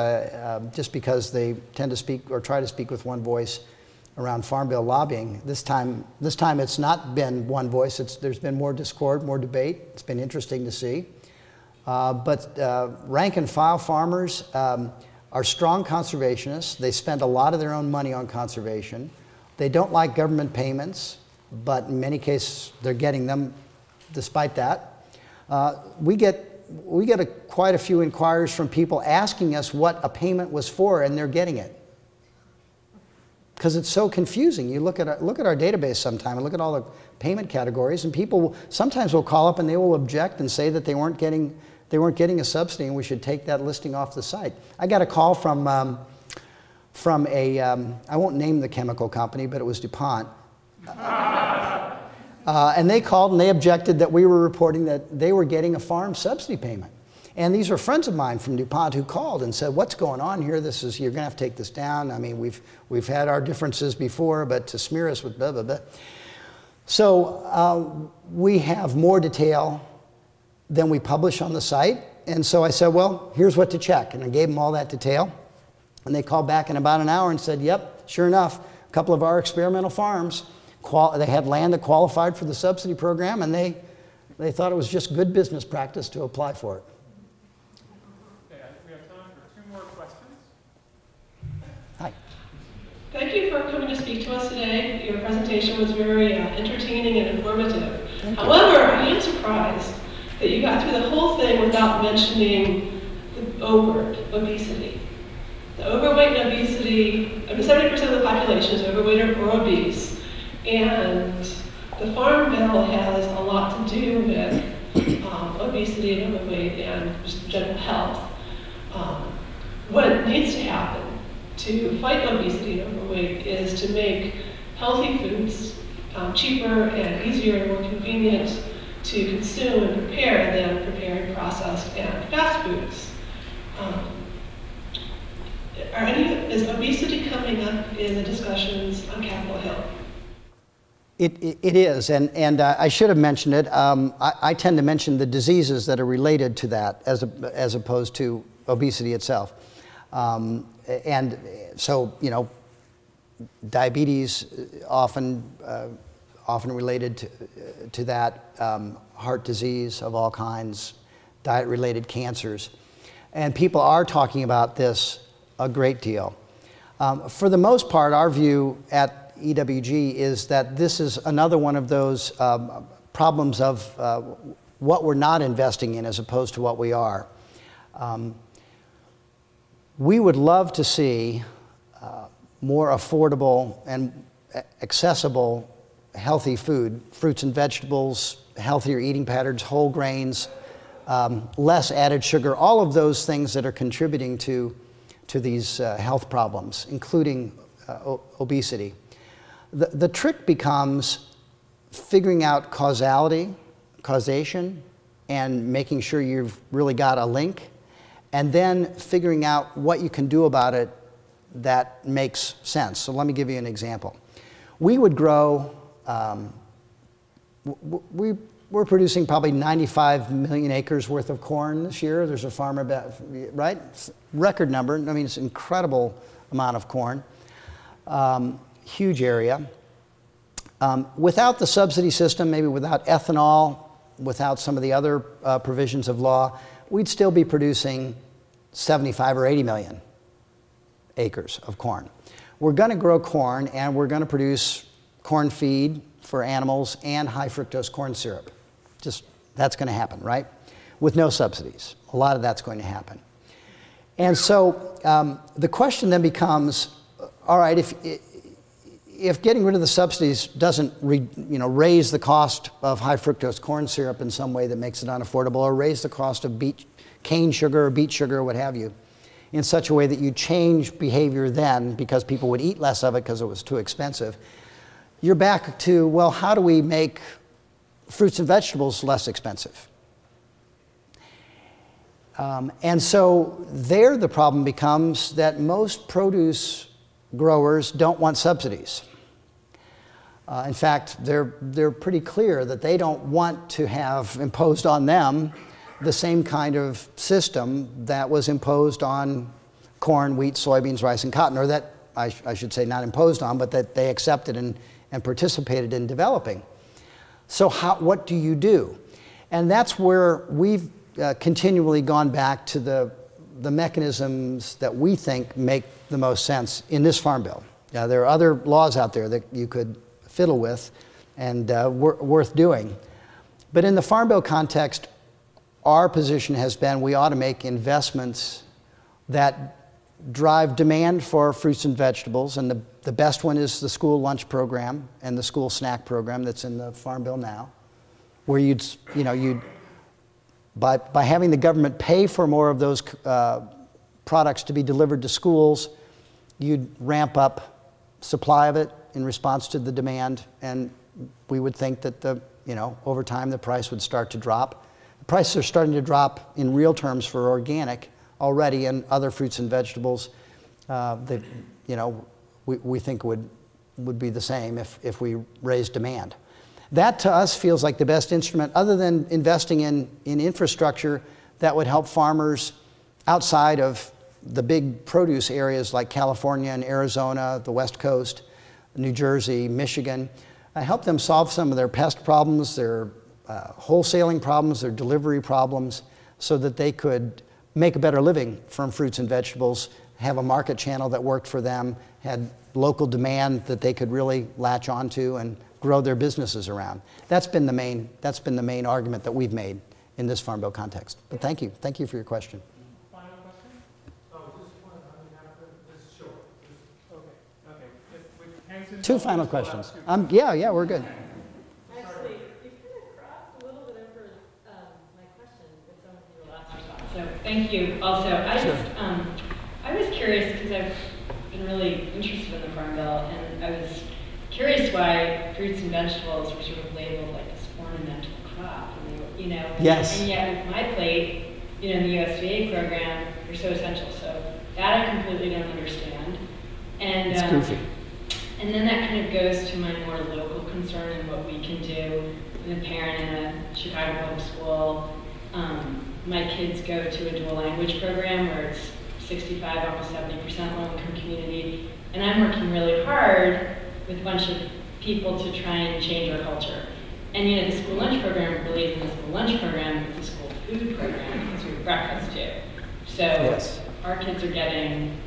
just because they tend to speak or try to speak with one voice around Farm Bill lobbying. This time it's not been one voice. There's been more discord, more debate. It's been interesting to see. But rank and file farmers are strong conservationists. They spend a lot of their own money on conservation. They don't like government payments, but in many cases they're getting them despite that. We get quite a few inquiries from people asking us what a payment was for, and they're getting it. Because it's so confusing. You look at our database sometime and look at all the payment categories, and people sometimes will call up and they will object and say that they weren't getting a subsidy and we should take that listing off the site. I got a call from a I won't name the chemical company, but it was DuPont. And they called and they objected that we were reporting that they were getting a farm subsidy payment. And these are friends of mine from DuPont who called and said, "What's going on here? You're going to have to take this down. I mean, we've had our differences before, but to smear us with blah blah blah." So we have more detail than we publish on the site. And so I said, "Well, here's what to check," and I gave them all that detail. And they called back in about an hour and said, "Yep, sure enough, a couple of our experimental farms, they had land that qualified for the subsidy program, and they thought it was just good business practice to apply for it." Thank you for coming to speak to us today. Your presentation was very entertaining and informative. However, I am surprised that you got through the whole thing without mentioning the O word, obesity. The overweight and obesity, 70% of the population is overweight or obese, and the Farm Bill has a lot to do with obesity and overweight and just general health. what needs to happen to fight obesity and overweight is to make healthy foods cheaper and easier and more convenient to consume and prepare than preparing processed and fast foods. Is obesity coming up in the discussions on Capitol Hill? It is, and I should have mentioned it. I tend to mention the diseases that are related to that as opposed to obesity itself. And so, you know, diabetes often related to that, heart disease of all kinds, diet-related cancers. And people are talking about this a great deal. For the most part, our view at EWG is that this is another one of those problems of what we're not investing in as opposed to what we are. We would love to see more affordable and accessible healthy food, fruits and vegetables, healthier eating patterns, whole grains, less added sugar, all of those things that are contributing to these health problems, including obesity. The trick becomes figuring out causation, and making sure you've really got a link, and then figuring out what you can do about it that makes sense. So let me give you an example. We would grow, we're producing probably 95 million acres worth of corn this year. There's a farmer, right? Record number. I mean, it's an incredible amount of corn. Huge area. Without the subsidy system, maybe without ethanol, without some of the other provisions of law, we'd still be producing 75 or 80 million acres of corn. We're going to grow corn, and we're going to produce corn feed for animals and high fructose corn syrup. Just, that's going to happen, right? With no subsidies. A lot of that's going to happen. And so the question then becomes, all right, if getting rid of the subsidies doesn't raise the cost of high fructose corn syrup in some way that makes it unaffordable, or raise the cost of cane sugar or beet sugar or what have you, in such a way that you change behavior then because people would eat less of it because it was too expensive, you're back to, well, how do we make fruits and vegetables less expensive? And so there the problem becomes that most produce growers don't want subsidies. In fact, they're pretty clear that they don't want to have imposed on them the same kind of system that was imposed on corn, wheat, soybeans, rice, and cotton, or that, I should say, not imposed on, but that they accepted and participated in developing. So what do you do? And that's where we've continually gone back to the mechanisms that we think make the most sense in this Farm Bill. Now, there are other laws out there that you could fiddle with and worth doing. But in the Farm Bill context, our position has been we ought to make investments that drive demand for fruits and vegetables, and the best one is the school lunch program and the school snack program that's in the Farm Bill now, where by having the government pay for more of those products to be delivered to schools, you'd ramp up supply of it in response to the demand, and we would think that over time the price would start to drop. The prices are starting to drop in real terms for organic already, and other fruits and vegetables that we think would be the same if we raise demand. That to us feels like the best instrument, other than investing in infrastructure that would help farmers outside of the big produce areas like California and Arizona, the West Coast, New Jersey, Michigan, help them solve some of their pest problems, their wholesaling problems, their delivery problems, so that they could make a better living from fruits and vegetables, have a market channel that worked for them, had local demand that they could really latch onto and grow their businesses around. That's been the main argument that we've made in this Farm Bill context. But thank you for your question. Final question? Oh, just one. This is short. Okay. Two final questions. Yeah, we're good. Actually, you kind of crossed a little bit over my question with some of your last response. So thank you. Also, I just I was curious because I've been really interested in the Farm Bill, and I was curious why fruits and vegetables were sort of labeled like this ornamental crop, and they were, you know. Yes. And yet with my plate, you know, in the USDA program, they're so essential. So that I completely don't understand. And it's goofy. And then that kind of goes to my more local concern and what we can do. I'm a parent in a Chicago public school. My kids go to a dual language program where it's 65, almost 70% low-income community. And I'm working really hard with a bunch of people to try and change our culture. And you know, the school lunch program believes in the school lunch program, it's a school food program, because we have breakfast too. So yes. Our kids are getting,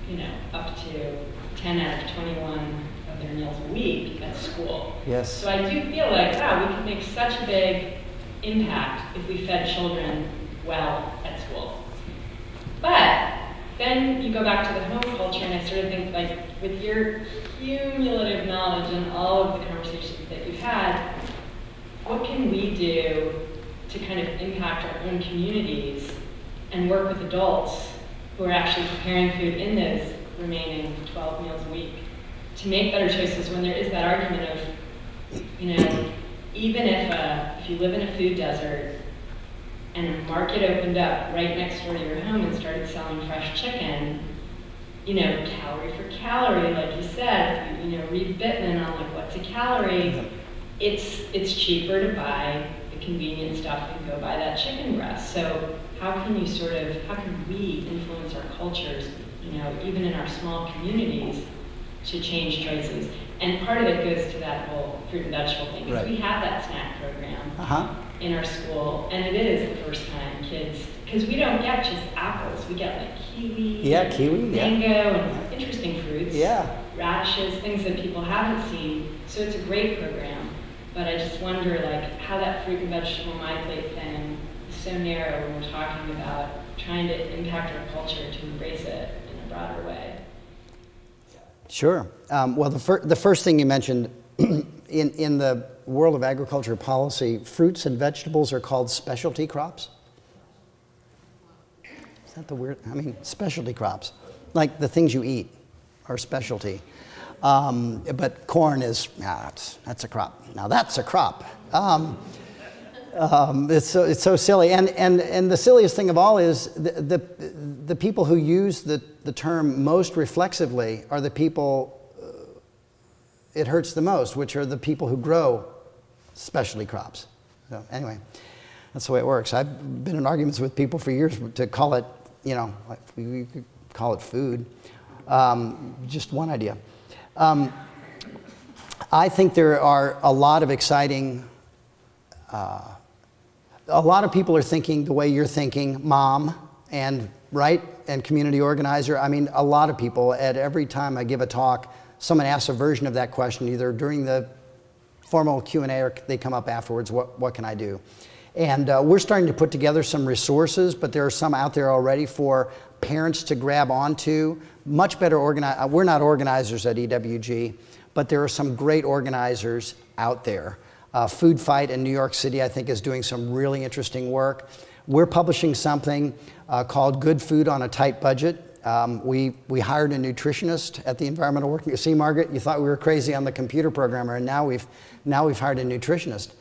you know, up to 10 out of 21 of their meals a week at school. Yes. So I do feel like, wow, we can make such a big impact if we fed children well at school. But then you go back to the home culture, and I sort of think, like, with your cumulative knowledge and all of the conversations that you've had, what can we do to kind of impact our own communities and work with adults who are actually preparing food in those remaining 12 meals a week to make better choices when there is that argument of, you know, even if you live in a food desert and a market opened up right next door to your home and started selling fresh chicken, you know, calorie for calorie, like you said, you know, read Bittman on like what's a calorie, it's cheaper to buy the convenient stuff and go buy that chicken breast. So how can we influence our cultures, you know, even in our small communities, to change choices? And part of it goes to that whole fruit and vegetable thing, because we have that snack program in our school, and it is the first time kids, because we don't get just apples, we get like kiwi, mango, and interesting fruits, radishes, things that people haven't seen. So it's a great program, but I just wonder like how that fruit and vegetable my plate thing is so narrow when we're talking about trying to impact our culture to embrace it in a broader way. Sure. Well, the first thing you mentioned, in the world of agriculture policy, fruits and vegetables are called specialty crops. Is that the weird? I mean, specialty crops, like the things you eat, are specialty. But corn is, that's a crop. Now that's a crop. It's so silly, and the silliest thing of all is the people who use the term most reflexively are the people it hurts the most, which are the people who grow specialty crops. So anyway, that's the way it works. I've been in arguments with people for years to call it, you know, we could call it food. Just one idea. I think there are a lot of exciting. A lot of people are thinking the way you're thinking, mom, and community organizer. I mean, a lot of people, at every time I give a talk, someone asks a version of that question, either during the formal Q&A or they come up afterwards, what can I do? And we're starting to put together some resources, but there are some out there already for parents to grab onto. Much better organized. We're not organizers at EWG, but there are some great organizers out there. Food Fight in New York City, I think, is doing some really interesting work. We're publishing something called Good Food on a Tight Budget. We hired a nutritionist at the Environmental Working. See, Margaret, you thought we were crazy on the computer programmer, and now we've hired a nutritionist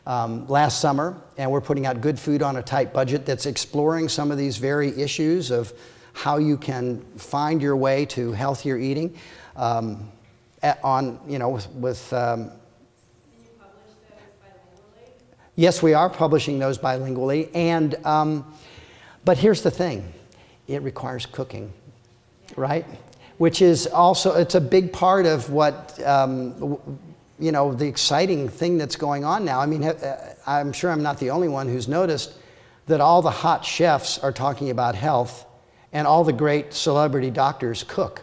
last summer, and we're putting out Good Food on a Tight Budget that's exploring some of these very issues of how you can find your way to healthier eating with yes, we are publishing those bilingually, and but here's the thing: it requires cooking, right? Which is also, it's a big part of what you know, the exciting thing that's going on now. I mean, I'm sure I'm not the only one who's noticed that all the hot chefs are talking about health, and all the great celebrity doctors cook.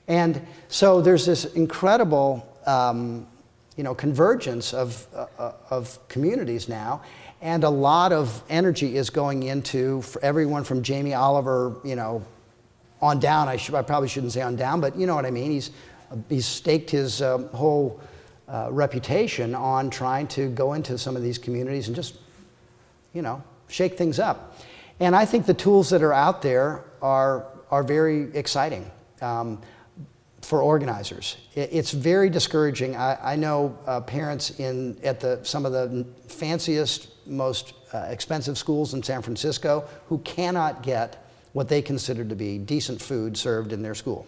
And so there's this incredible you know, convergence of communities now, and a lot of energy is going into, for everyone from Jamie Oliver, you know, on down. I probably shouldn't say on down, but you know what I mean. He's staked his whole reputation on trying to go into some of these communities and just, you know, shake things up. And I think the tools that are out there are very exciting for organizers. It's very discouraging. I know parents at some of the fanciest, most expensive schools in San Francisco who cannot get what they consider to be decent food served in their school.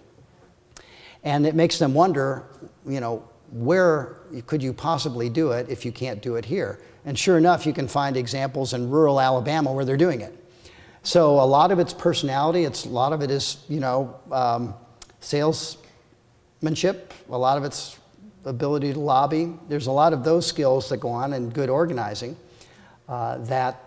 And it makes them wonder, you know, where could you possibly do it if you can't do it here? And sure enough, you can find examples in rural Alabama where they're doing it. So a lot of it's personality, a lot of it is, you know, salesmanship, a lot of it's ability to lobby. There's a lot of those skills that go on in good organizing that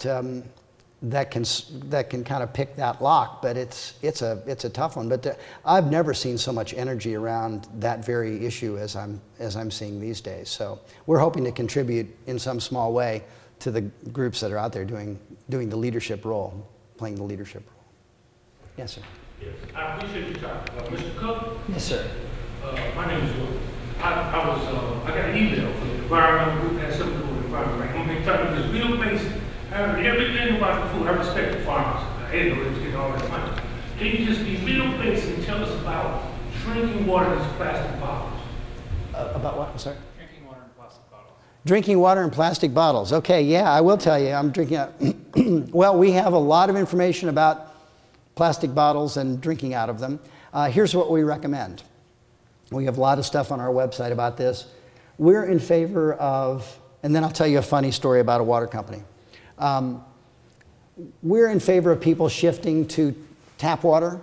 can kind of pick that lock, but it's a tough one. But I've never seen so much energy around that very issue as I'm seeing these days. So we're hoping to contribute in some small way to the groups that are out there doing the leadership role, playing the leadership role. Yes, sir. Yes, I appreciate you talking. Mr. Cook? Yes, sir. My name is Will. I got an email from the environmental group that has something to do with environment. Right? I'm going to talk about this real-based. I heard everything about the food. I respect the farmers. I hate the rich get all that money. Can you just be real-based and tell us about drinking water in plastic bottles? About what? I'm sorry? Drinking water in plastic bottles. Drinking water in plastic bottles. Okay, yeah, I will tell you. I'm drinking. Well, we have a lot of information about plastic bottles and drinking out of them. Here's what we recommend. We have a lot of stuff on our website about this. We're in favor of, and then I'll tell you a funny story about a water company. We're in favor of people shifting to tap water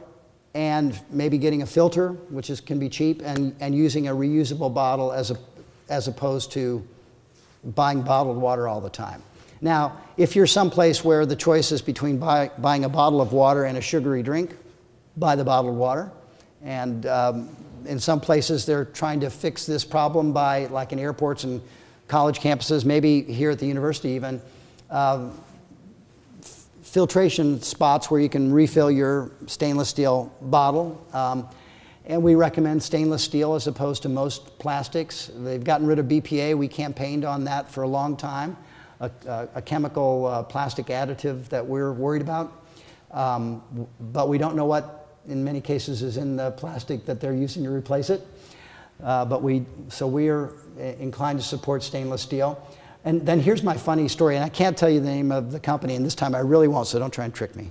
and maybe getting a filter, which can be cheap, and using a reusable bottle as opposed to buying bottled water all the time. Now, if you're someplace where the choice is between buying a bottle of water and a sugary drink, buy the bottled water. And in some places, they're trying to fix this problem by, like in airports and college campuses, maybe here at the university even, filtration spots where you can refill your stainless steel bottle. And we recommend stainless steel as opposed to most plastics. They've gotten rid of BPA. We campaigned on that for a long time, a chemical plastic additive that we're worried about. But we don't know what, in many cases, is in the plastic that they're using to replace it. So we're inclined to support stainless steel. And then here's my funny story, and I can't tell you the name of the company, and this time I really won't, so don't try and trick me.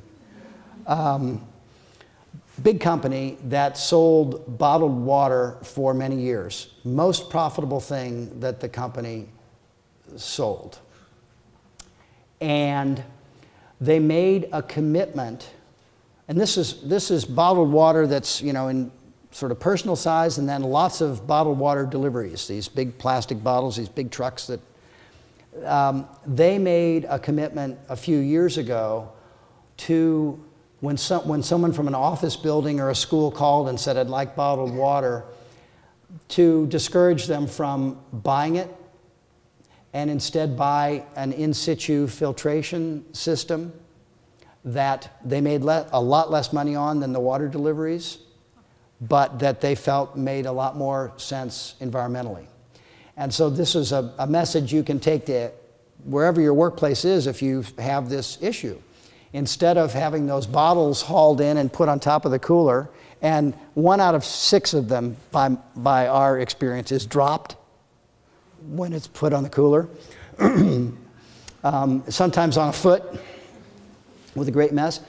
Big company that sold bottled water for many years. Most profitable thing that the company sold. And they made a commitment, and this is bottled water that's, you know, in sort of personal size, and then lots of bottled water deliveries, these big plastic bottles, these big trucks that they made a commitment a few years ago to, when someone from an office building or a school called and said, I'd like bottled water, to discourage them from buying it and instead buy an in situ filtration system that they made a lot less money on than the water deliveries, but that they felt made a lot more sense environmentally. And so this is a message you can take to wherever your workplace is if you have this issue. Instead of having those bottles hauled in and put on top of the cooler, and 1 out of 6 of them, by our experience, is dropped when it's put on the cooler, sometimes on a foot with a great mess.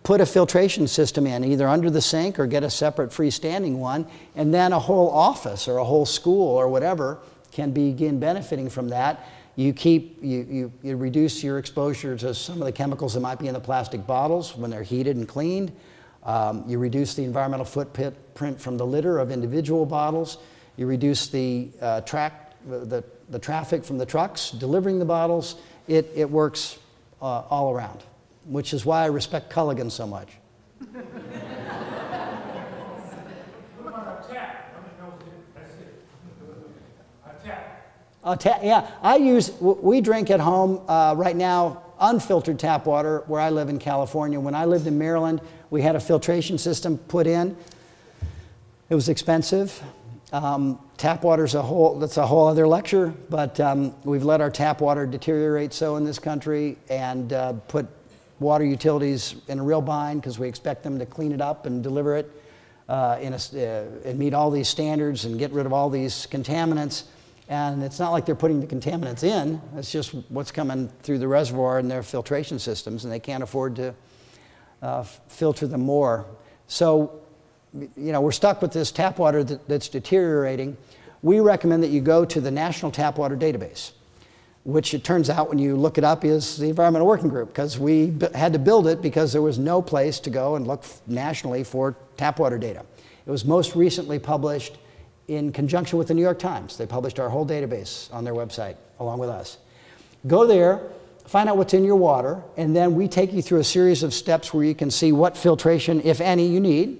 Put a filtration system in, either under the sink or get a separate freestanding one, and then a whole office or a whole school or whatever can begin benefiting from that. You reduce your exposure to some of the chemicals that might be in the plastic bottles when they're heated and cleaned. You reduce the environmental footprint from the litter of individual bottles. You reduce the traffic from the trucks delivering the bottles. It works all around, which is why I respect Culligan so much. What about a tap? That's it. A tap. Yeah, we drink at home right now unfiltered tap water where I live in California. When I lived in Maryland, we had a filtration system put in. It was expensive. Tap water's that's a whole other lecture, but we've let our tap water deteriorate so in this country and put water utilities in a real bind because we expect them to clean it up and deliver it and meet all these standards and get rid of all these contaminants. And it's not like they're putting the contaminants in, it's just what's coming through the reservoir in their filtration systems, and they can't afford to filter them more. So, you know, we're stuck with this tap water that's deteriorating. We recommend that you go to the National Tap Water Database, which it turns out when you look it up is the Environmental Working Group, because we had to build it because there was no place to go and look nationally for tap water data. It was most recently published in conjunction with the New York Times. They published our whole database on their website along with us. Go there, find out what's in your water, and then we take you through a series of steps where you can see what filtration, if any, you need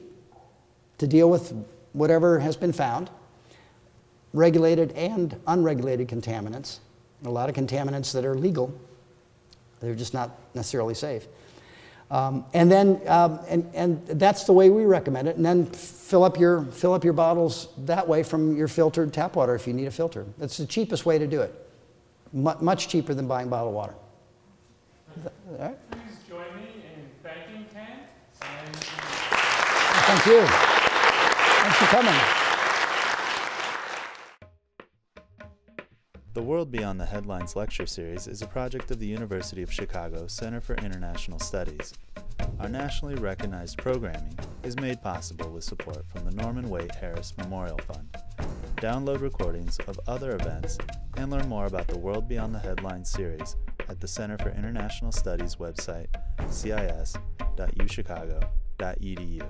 to deal with whatever has been found, regulated and unregulated contaminants. A lot of contaminants that are legal, they're just not necessarily safe. And that's the way we recommend it. And then fill up your bottles that way from your filtered tap water if you need a filter. That's the cheapest way to do it. Much cheaper than buying bottled water. All right? Please join me in thanking Ken. Thank you. Thanks for coming. The World Beyond the Headlines lecture series is a project of the University of Chicago Center for International Studies. Our nationally recognized programming is made possible with support from the Norman Waite Harris Memorial Fund. Download recordings of other events and learn more about the World Beyond the Headlines series at the Center for International Studies website, cis.uchicago.edu.